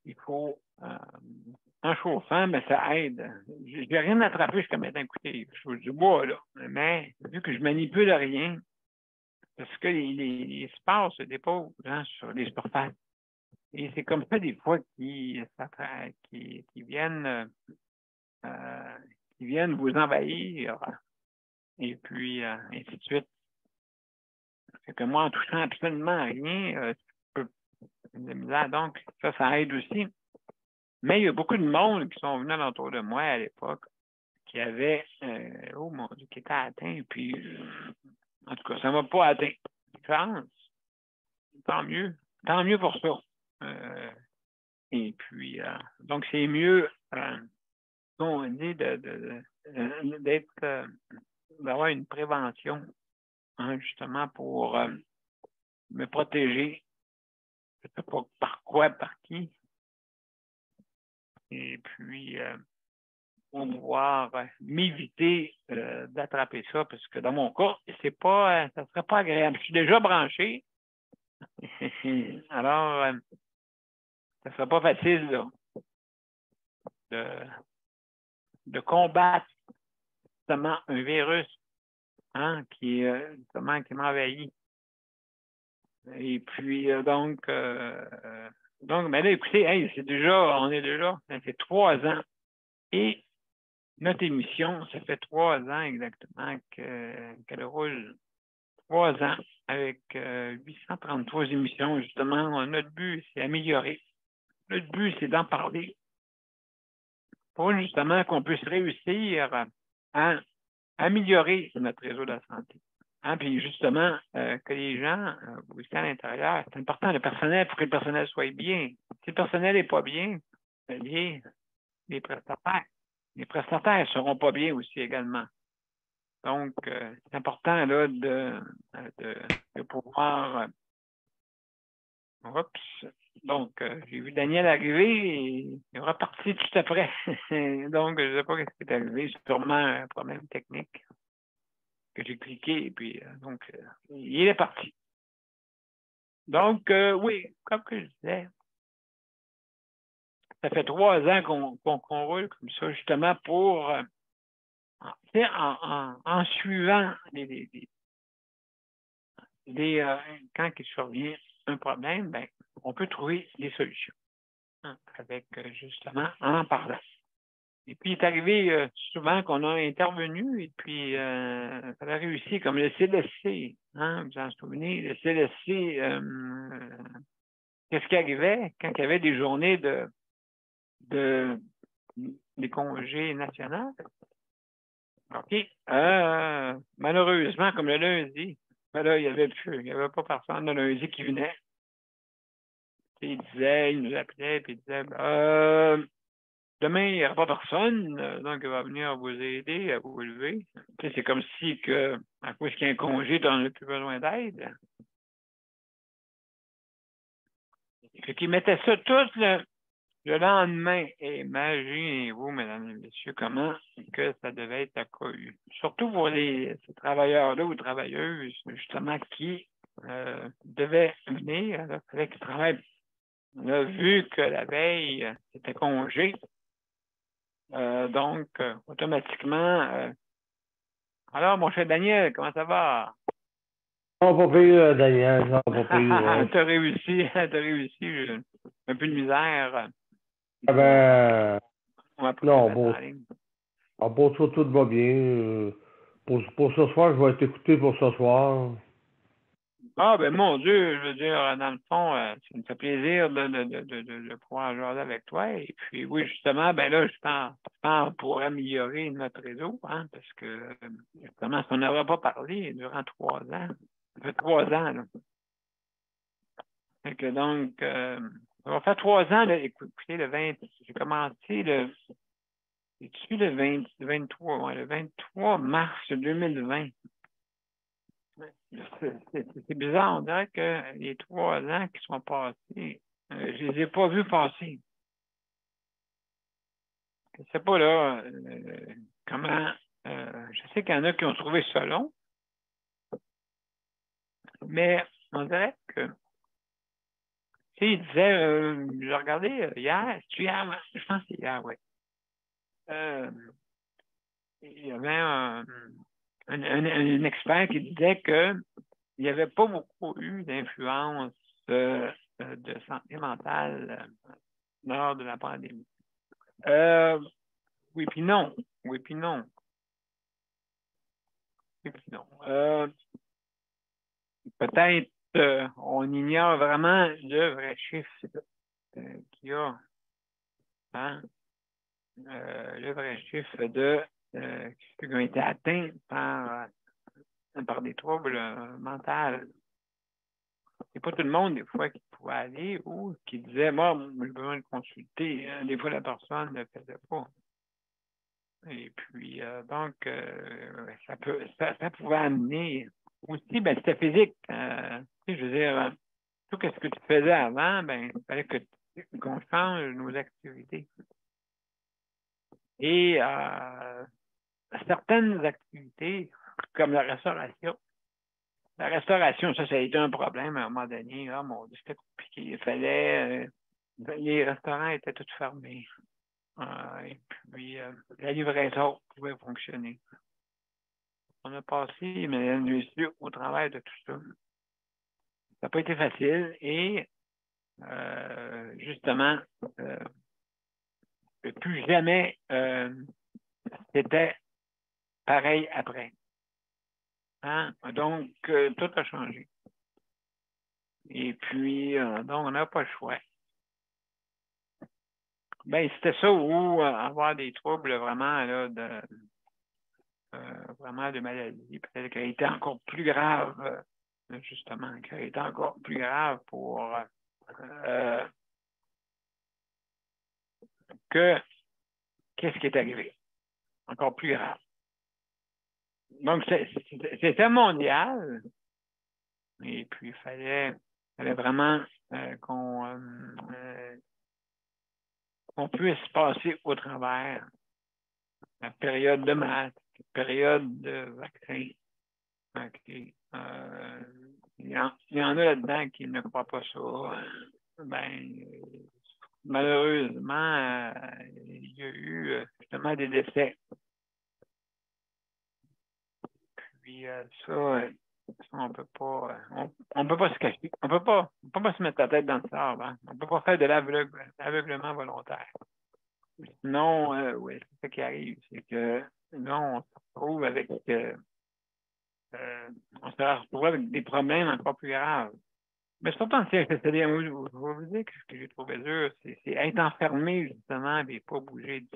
Speaker 1: il faut, en chauffant, mais ça aide. J'ai rien attrapé jusqu'à maintenant. Écoutez, je suis du bois, là. Mais vu que je manipule rien, parce que les sports se déposent, hein, sur les surfaces. Et c'est comme ça, des fois, qui viennent vous envahir. Et puis, ainsi de suite. C'est que moi, en touchant absolument rien, je peux de misère. Donc, ça aide aussi. Mais il y a beaucoup de monde qui sont venus autour de moi à l'époque qui avaient, oh mon Dieu, qui étaient atteints. Puis, en tout cas, ça ne m'a pas atteint. Chance. Tant mieux. Tant mieux pour ça. Et puis, donc, c'est mieux, on dit, d'avoir une prévention, hein, justement, pour me protéger. Je ne sais pas par quoi, par qui. Et puis, pour pouvoir m'éviter d'attraper ça, parce que dans mon cas, ça ne serait pas agréable. Je suis déjà branché. Alors, ça ne serait pas facile là, de combattre justement un virus, hein, qui m'envahit. Et puis, donc, mais là, écoutez, hey, on est déjà, ça fait 3 ans. Et notre émission, ça fait 3 ans exactement qu'elle roule. 3 ans avec 833 émissions, justement. Notre but, c'est améliorer. Notre but, c'est d'en parler pour justement qu'on puisse réussir à améliorer notre réseau de la santé. Hein, puis justement, que les gens, aussi à l'intérieur, c'est important, le personnel, pour que le personnel soit bien. Si le personnel n'est pas bien, les prestataires ne seront pas bien aussi également. Donc, c'est important là, de pouvoir... Oups! Donc, j'ai vu Daniel arriver et il est reparti tout après. Donc, je ne sais pas ce qui est arrivé. C'est sûrement un problème technique que j'ai cliqué et puis, donc, il est parti. Donc, oui, comme que je disais, ça fait 3 ans qu'on roule comme ça, justement, pour... en suivant quand il survient un problème, ben, on peut trouver des solutions, hein, avec justement en parlant. Et puis, il est arrivé souvent qu'on a intervenu et puis ça a réussi, comme le CLSC, hein, vous en souvenez, le CLSC, qu'est-ce qui arrivait quand il y avait des journées des congés nationaux? OK. Malheureusement, comme le lundi, ben là, il n'y avait pas personne le lundi qui venait. Il nous appelait, puis il disait, demain, il n'y aura pas personne, donc il va venir vous aider à vous lever. Tu sais, c'est comme si, à cause qu'il y a un congé, tu n'en as plus besoin d'aide. Fait qu'il mettait ça tout le lendemain. Et imaginez-vous, mesdames et messieurs, comment que ça devait être accueilli. Surtout pour ces travailleurs-là ou travailleuses, justement, qui devaient venir, il fallait qu'ils travaillent. On a vu que la veille, c'était congé. Donc, automatiquement, alors, mon cher Daniel, comment ça va?
Speaker 2: Non, pas pire, Daniel. Non, pas pire.
Speaker 1: T'as réussi, j'ai un peu de misère.
Speaker 2: Ah ben,
Speaker 1: On va
Speaker 2: non,
Speaker 1: mettre
Speaker 2: bon.
Speaker 1: en ligne.
Speaker 2: Pour ça, tout va bien. Pour ce soir, je vais t'écouter pour ce soir.
Speaker 1: Ah, ben mon Dieu, je veux dire, dans le fond, ça me fait plaisir de pouvoir jaser avec toi. Et puis, oui, justement, ben là, je pense pour améliorer notre réseau, hein, parce que, justement, on n'aurait pas parlé durant 3 ans. Ça fait 3 ans, là. Fait que donc, ça va faire 3 ans, là, écoutez, j'ai commencé le 23, ouais, le 23 mars 2020. C'est bizarre, on dirait que les 3 ans qui sont passés, je les ai pas vus passer. Je sais pas là comment. Je sais qu'il y en a qui ont trouvé ça long, mais on dirait que. Tu sais, il disait, je regardais hier, je pense que c'est hier, oui. Il y avait un expert qui disait qu'il n'y avait pas beaucoup eu d'influence de santé mentale lors de la pandémie. Oui, puis non. Oui, puis non. Oui, puis non. Peut-être on ignore vraiment le vrai chiffre qu'il y a. Hein? Le vrai chiffre de ceux qui ont été atteints par des troubles mentaux. C'est pas tout le monde, des fois, qui pouvait aller ou qui disait, moi, j'ai besoin de consulter. Des fois, la personne ne le faisait pas. Et puis, donc, ça pouvait amener aussi, ben, c'était physique. Tu sais, je veux dire, tout ce que tu faisais avant, ben, il fallait qu'on change nos activités. Et certaines activités, comme la restauration, ça a été un problème à un moment donné. Ah, mon Dieu, c'était compliqué. Il fallait, les restaurants étaient tous fermés. Et puis, la livraison pouvait fonctionner. On a passé, mesdames et messieurs, au travail de tout ça. Ça n'a pas été facile et justement, plus jamais c'était pareil après. Hein? Donc, tout a changé. Et puis, donc, on n'a pas le choix. Ben, c'était ça ou avoir des troubles vraiment là, vraiment de maladie, peut-être qui a été encore plus grave, justement, qui a été encore plus grave pour que qu'est-ce qui est arrivé. Encore plus grave. Donc, c'était mondial. Et puis, il fallait vraiment qu'on puisse passer au travers la période de maths, la période de vaccin. Okay. Il y en a là-dedans qui ne croient pas ça. Ben, malheureusement, il y a eu justement des décès. Puis ça, on peut pas se cacher. On peut pas se mettre la tête dans le sable. Hein? On peut pas faire de l'aveuglement volontaire. Sinon, oui, c'est ça qui arrive. C'est que là, on se retrouve avec des problèmes encore plus graves. Mais surtout en CHSLD, je vais vous dire que ce que j'ai trouvé dur, c'est être enfermé, justement, et pas bouger.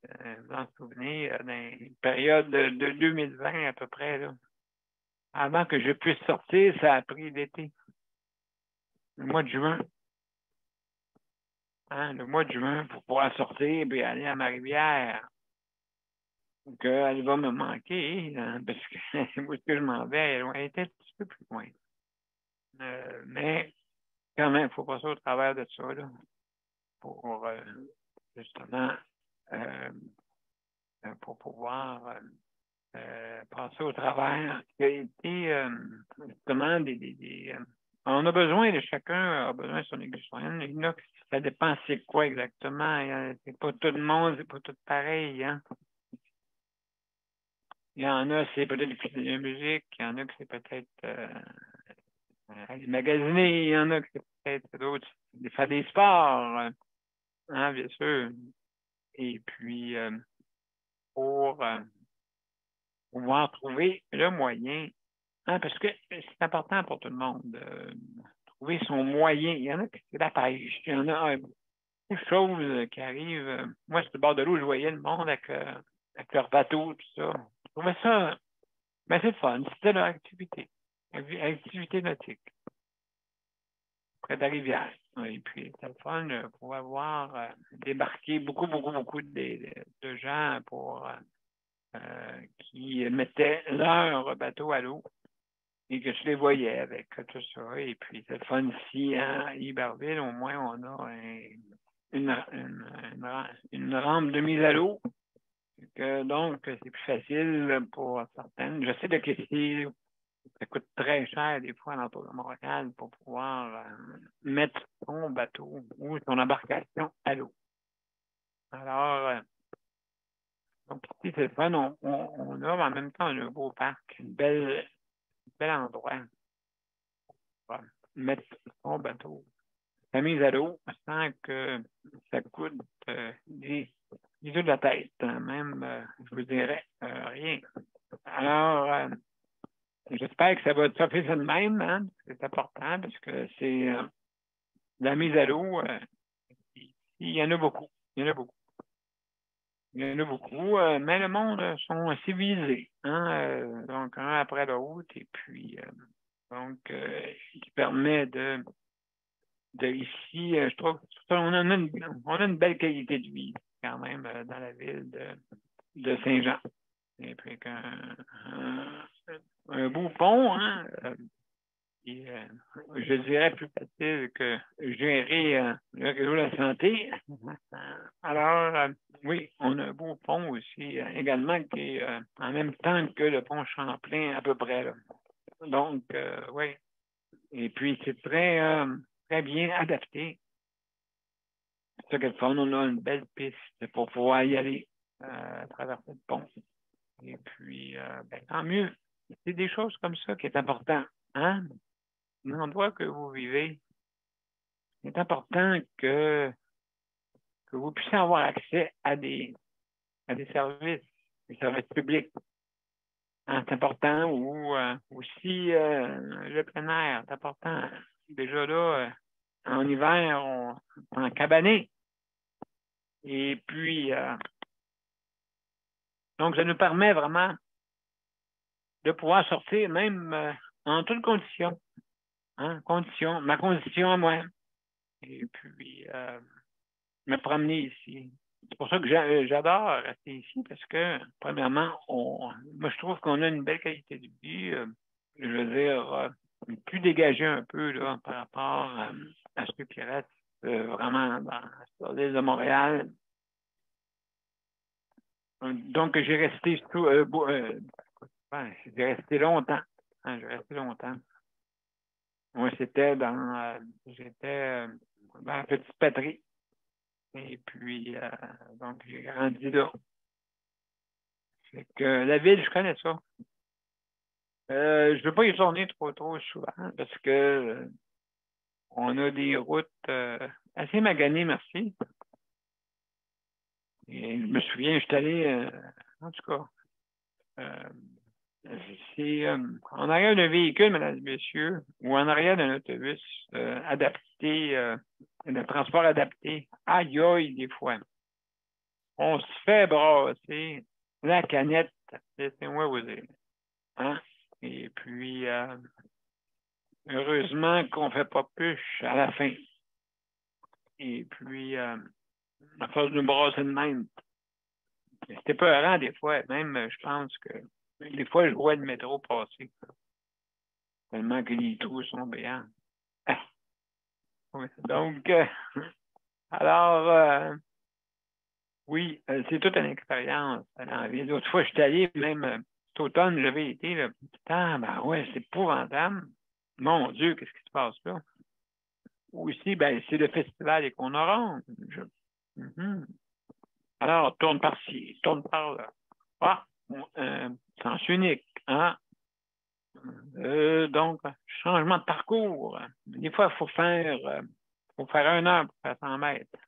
Speaker 1: vous en souvenez, dans une période de 2020 à peu près, là. Avant que je puisse sortir, ça a pris l'été. Le mois de juin. Hein, le mois de juin, pour pouvoir sortir et aller à ma rivière. Donc, elle va me manquer, hein, parce que où est-ce que je m'en vais, elle était un petit peu plus loin. Mais quand même, il faut passer au travers de ça, là, pour justement pour pouvoir passer au travers. Il y a été justement on a besoin de chacun a besoin de son exutoire. Il y en a que ça dépend c'est quoi exactement. C'est pas tout le monde, c'est pas tout pareil. Hein? Il y en a, c'est peut-être écouter de la musique, il y en a que c'est peut-être aller magasiner, il y en a que c'est peut-être d'autres, faire des sports, hein, bien sûr. Et puis, pour pouvoir trouver le moyen, hein, parce que c'est important pour tout le monde de trouver son moyen. Il y en a qui c'est la pêche, il y en a beaucoup de choses qui arrivent. Moi, sur le bord de l'eau, je voyais le monde avec leur bateau, tout ça. Je trouvais ça, mais c'est fun, c'était leur activité, nautique, près de la rivière. Et puis, c'était le fun pour avoir débarqué beaucoup de gens pour qui mettaient leur bateau à l'eau et que je les voyais avec tout ça. Et puis, c'est le fun ici à Iberville, au moins, on a une rampe de mise à l'eau. Donc, c'est plus facile pour certaines. Je sais que ça coûte très cher des fois dans l'entour de Montréal pour pouvoir mettre son bateau ou son embarcation à l'eau. Alors, donc ici, c'est le fun. On a en même temps un beau parc, un bel endroit pour mettre son bateau, sa mise à l'eau, sans que ça coûte des yeux de la tête, hein, même, je vous dirais, rien. Alors, j'espère que ça va se faire de même, hein? C'est important parce que c'est la mise à l'eau, il y en a beaucoup. Il y en a beaucoup. Il y en a beaucoup, mais le monde sont civilisés, hein? Donc, un après l'autre, et puis, donc, qui permet de ici, je trouve on a une belle qualité de vie, quand même, dans la ville de Saint-Jean. Et puis, un beau pont, hein? Et, je dirais plus facile que gérer le réseau de la santé. Alors, oui, on a un beau pont aussi, également, qui est en même temps que le pont Champlain, à peu près. Là. Donc, oui. Et puis, c'est très bien adapté. C'est ça que le fun, on a une belle piste pour pouvoir y aller à travers le pont. Et puis, tant mieux. C'est des choses comme ça qui est important. Hein? L'endroit que vous vivez, c'est important que vous puissiez avoir accès à des services publics. Hein, c'est important. Ou aussi le plein air, c'est important. Déjà là, en hiver, en cabané. Et puis, donc, ça nous permet vraiment de pouvoir sortir même en toutes conditions. Hein, ma condition à moi. Et puis, me promener ici. C'est pour ça que j'adore rester ici parce que, premièrement, moi, je trouve qu'on a une belle qualité de vie. Je veux dire, plus dégagé un peu là, par rapport à ceux qui restent vraiment sur l'île de Montréal. Donc, j'ai resté j'ai resté longtemps. Hein, j'ai resté longtemps. Moi, j'étais dans la petite patrie. Et puis, donc, j'ai grandi là. Fait que la ville, je connais ça. Je ne veux pas y tourner trop souvent parce que on a des routes assez maganées, merci. Et je me souviens, je suis allé, en tout cas, c'est en arrière d'un véhicule, mesdames et messieurs, ou en arrière d'un autobus adapté, de transport adapté. Aïe, aïe, des fois. on se fait brasser la canette, laissez-moi vous dire. Hein? Et puis, heureusement qu'on ne fait pas push à la fin. Et puis, à force de nous brasser de même. C'était peurant des fois. Même, je pense que des fois, je vois le métro passer. Tellement que les trous sont béants. Ah. Oui. Donc, alors, oui, c'est toute une expérience dans la vie. L'autre fois, je suis allé, même cet automne, j'avais été, là, putain, ben ouais, c'est épouvantable. Mon Dieu, qu'est-ce qui se passe là? Aussi, ben, c'est le festival des Cônes Oranges. Alors, tourne par-ci, tourne par-là. Ah, sens unique, hein? Donc, changement de parcours. Des fois, il faut faire 1 heure pour faire 100 mètres.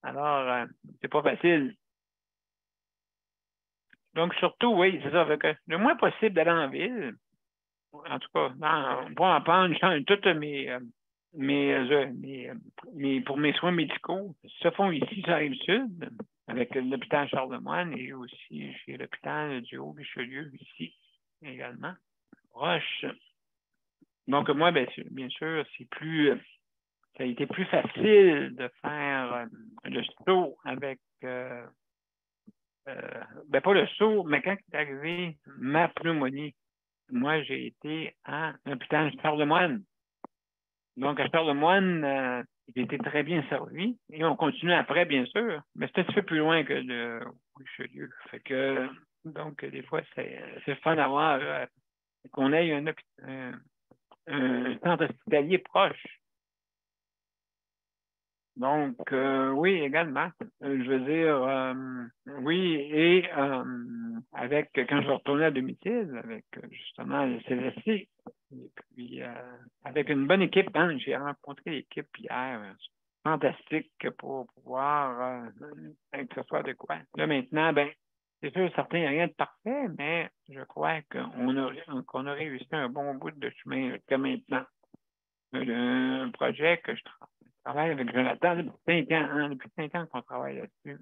Speaker 1: Alors, c'est pas facile. Donc, surtout, oui, c'est ça. Fait que le moins possible d'aller en ville. En tout cas, pour en prendre, je change toutes pour mes soins médicaux se font ici sur la Rive-Sud, avec l'hôpital Charlemagne et aussi chez l'hôpital du Haut-Richelieu ici également. Proche. Donc, moi, bien sûr, ça a été plus facile de faire le saut avec, pas le saut, mais quand est arrivé ma pneumonie, moi, j'ai été à l'hôpital Charlemagne. Donc, à Charlemagne, j'ai été très bien servi. Et on continue après, bien sûr, mais c'est un petit peu plus loin que le Richelieu. Fait que, donc, des fois, c'est fun d'avoir qu'on ait un centre hospitalier proche. Donc, oui, également. Je veux dire, oui, et quand je retournais à domicile, avec justement le CLSC, et puis avec une bonne équipe, hein, j'ai rencontré l'équipe hier, fantastique pour pouvoir que ce soit de quoi. Là, maintenant, c'est sûr, certains, il n'y a rien de parfait, mais je crois qu'on a réussi un bon bout de chemin jusqu'à maintenant. Un projet que je travaille avec Jonathan depuis 5 ans, hein, depuis 5 ans qu'on travaille là-dessus.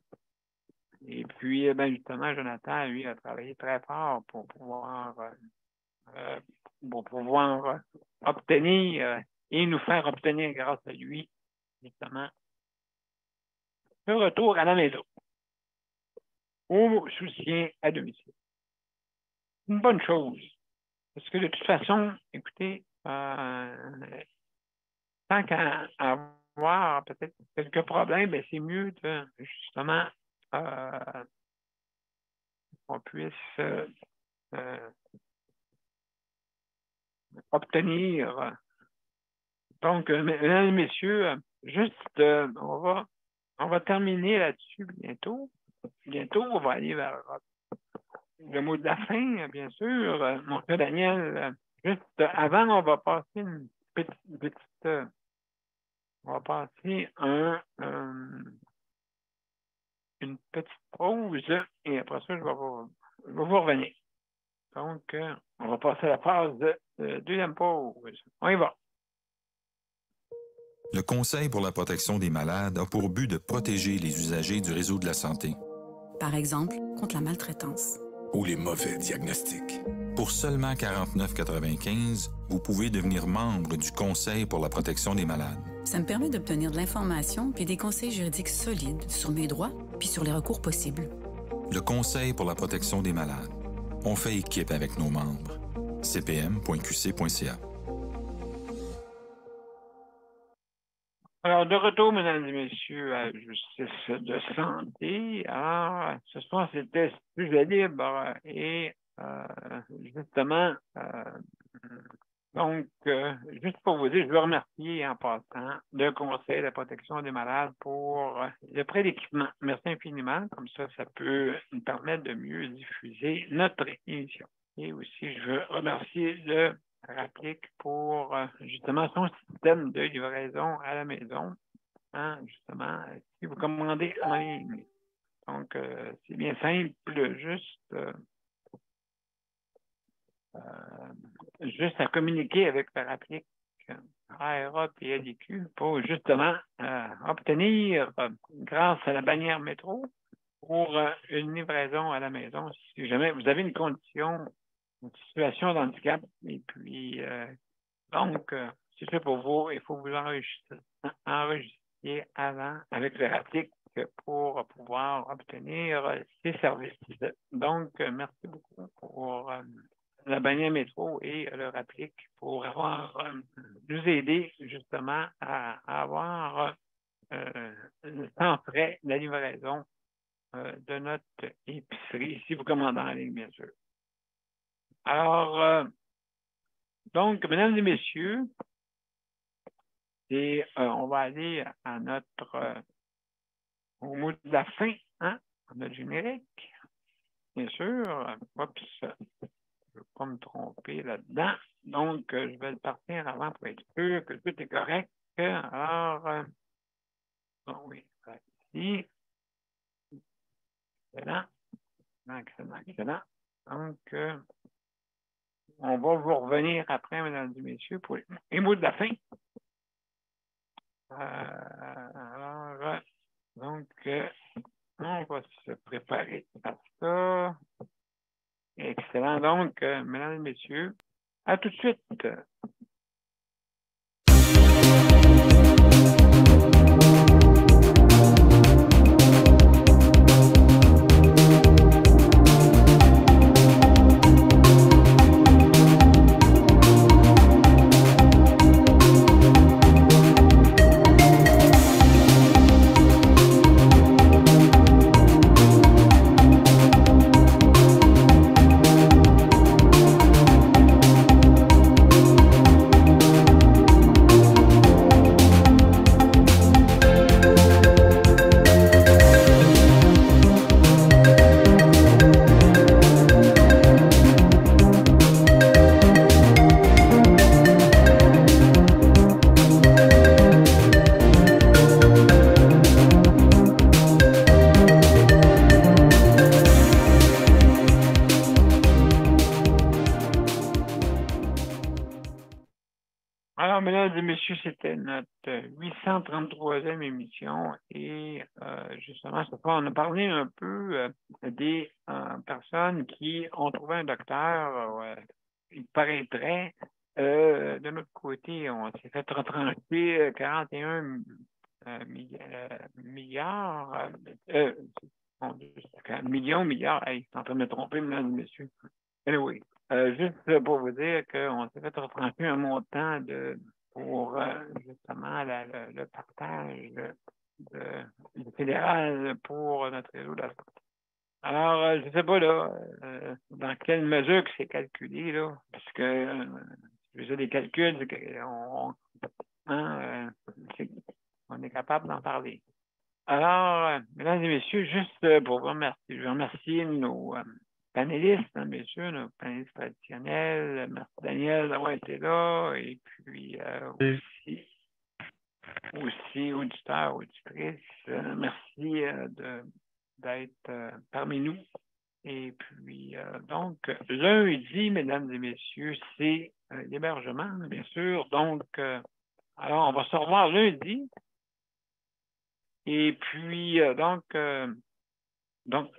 Speaker 1: Et puis, justement, Jonathan, lui, a travaillé très fort pour pouvoir obtenir et nous faire obtenir grâce à lui, justement, le retour à la maison, au soutien à domicile. C'est une bonne chose. Parce que de toute façon, écoutez, tant qu'à avoir peut-être quelques problèmes, c'est mieux de justement qu'on puisse obtenir. Donc, mesdames et messieurs, juste on va terminer là-dessus bientôt. Bientôt, on va aller vers le mot de la fin, bien sûr. Mon frère Daniel, juste avant, on va passer une petite on va passer une petite pause et après ça, je vais vous revenir. Donc, on va passer à la phase de deuxième pause. On y va.
Speaker 5: Le Conseil pour la protection des malades a pour but de protéger les usagers du réseau de la santé.
Speaker 3: Par exemple, contre la maltraitance.
Speaker 4: Ou les mauvais diagnostics.
Speaker 5: Pour seulement 49,95 $, vous pouvez devenir membre du Conseil pour la protection des malades.
Speaker 3: Ça me permet d'obtenir de l'information puis des conseils juridiques solides sur mes droits puis sur les recours possibles.
Speaker 5: Le Conseil pour la protection des malades. On fait équipe avec nos membres. cpm.qc.ca.
Speaker 1: Alors, de retour, mesdames et messieurs, à Justice de santé. Alors, ce soir, c'était sujet libre et justement, donc, juste pour vous dire, je veux remercier en passant le Conseil de la protection des malades pour le prêt d'équipement. Merci infiniment. Comme ça peut nous permettre de mieux diffuser notre émission. Et aussi, je veux remercier le Rapplique pour justement son système de livraison à la maison. Hein, justement, si vous commandez en ligne. Donc, c'est bien simple, juste à communiquer avec le Rapplique ARA et LIQ pour justement obtenir, grâce à la bannière métro, pour une livraison à la maison si jamais vous avez une situation d'handicap. Et puis, donc, c'est fait pour vous. Il faut vous enregistrer avant avec le RAPTIC pour pouvoir obtenir ces services. Donc, merci beaucoup pour la bannière métro et le RAPTIC pour avoir nous aider justement à avoir sans frais la livraison de notre épicerie, si vous commandez en ligne, bien sûr. Alors, donc, mesdames et messieurs, et on va aller à notre au mot de la fin, hein, notre générique, bien sûr. Oups, je ne veux pas me tromper là-dedans. Donc, je vais le partir avant pour être sûr que tout est correct. Alors, bon, oui, ici. Excellent. Excellent. Donc, on va vous revenir après, mesdames et messieurs, pour les mots de la fin. Alors, donc, on va se préparer à ça. Excellent. Donc, mesdames et messieurs, à tout de suite. Alors, mesdames et messieurs, c'était notre 833e émission et justement, cette fois, on a parlé un peu des personnes qui ont trouvé un docteur. Il paraîtrait, de notre côté, on s'est fait retrancher 41 milliards, milliards, hey, je suis en train de me tromper, mesdames et messieurs. Anyway. Juste pour vous dire qu'on s'est fait retrancher un montant pour justement le partage du fédéral pour notre réseau de la santé. Alors, je ne sais pas là, dans quelle mesure que c'est calculé, là, parce que je faisais des calculs, on est capable d'en parler. Alors, mesdames et messieurs, juste pour vous remercier, je remercie nos panélistes, hein, bien sûr, nos panélistes traditionnels. Merci Daniel d'avoir été là. Et puis aussi auditeurs, auditrices, merci d'être parmi nous. Et puis, donc, lundi, mesdames et messieurs, c'est l'hébergement, bien sûr. Donc, alors, on va se revoir lundi. Et puis, donc,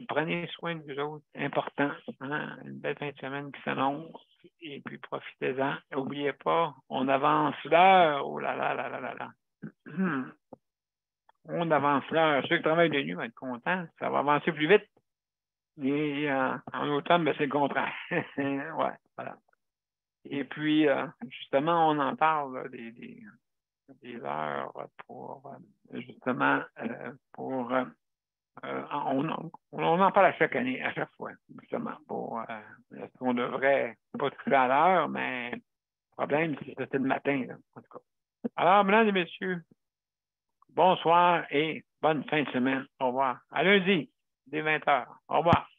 Speaker 1: prenez soin de vous autres, important, hein? Une belle fin de semaine qui s'annonce, et puis profitez-en. N'oubliez pas, on avance l'heure, oh là là là là là là. On avance l'heure. Ceux qui travaillent de nuit vont être contents, ça va avancer plus vite. Et en automne, ben, c'est le contraire. Ouais, voilà. Et puis, justement, on en parle là, des heures pour, justement, pour... on en parle à chaque année, à chaque fois, justement, pour est-ce qu'on devrait pas toucher à l'heure, mais le problème, c'est que c'était le matin, là, en tout cas. Alors, mesdames et messieurs, bonsoir et bonne fin de semaine. Au revoir. À lundi, dès 20h. Au revoir.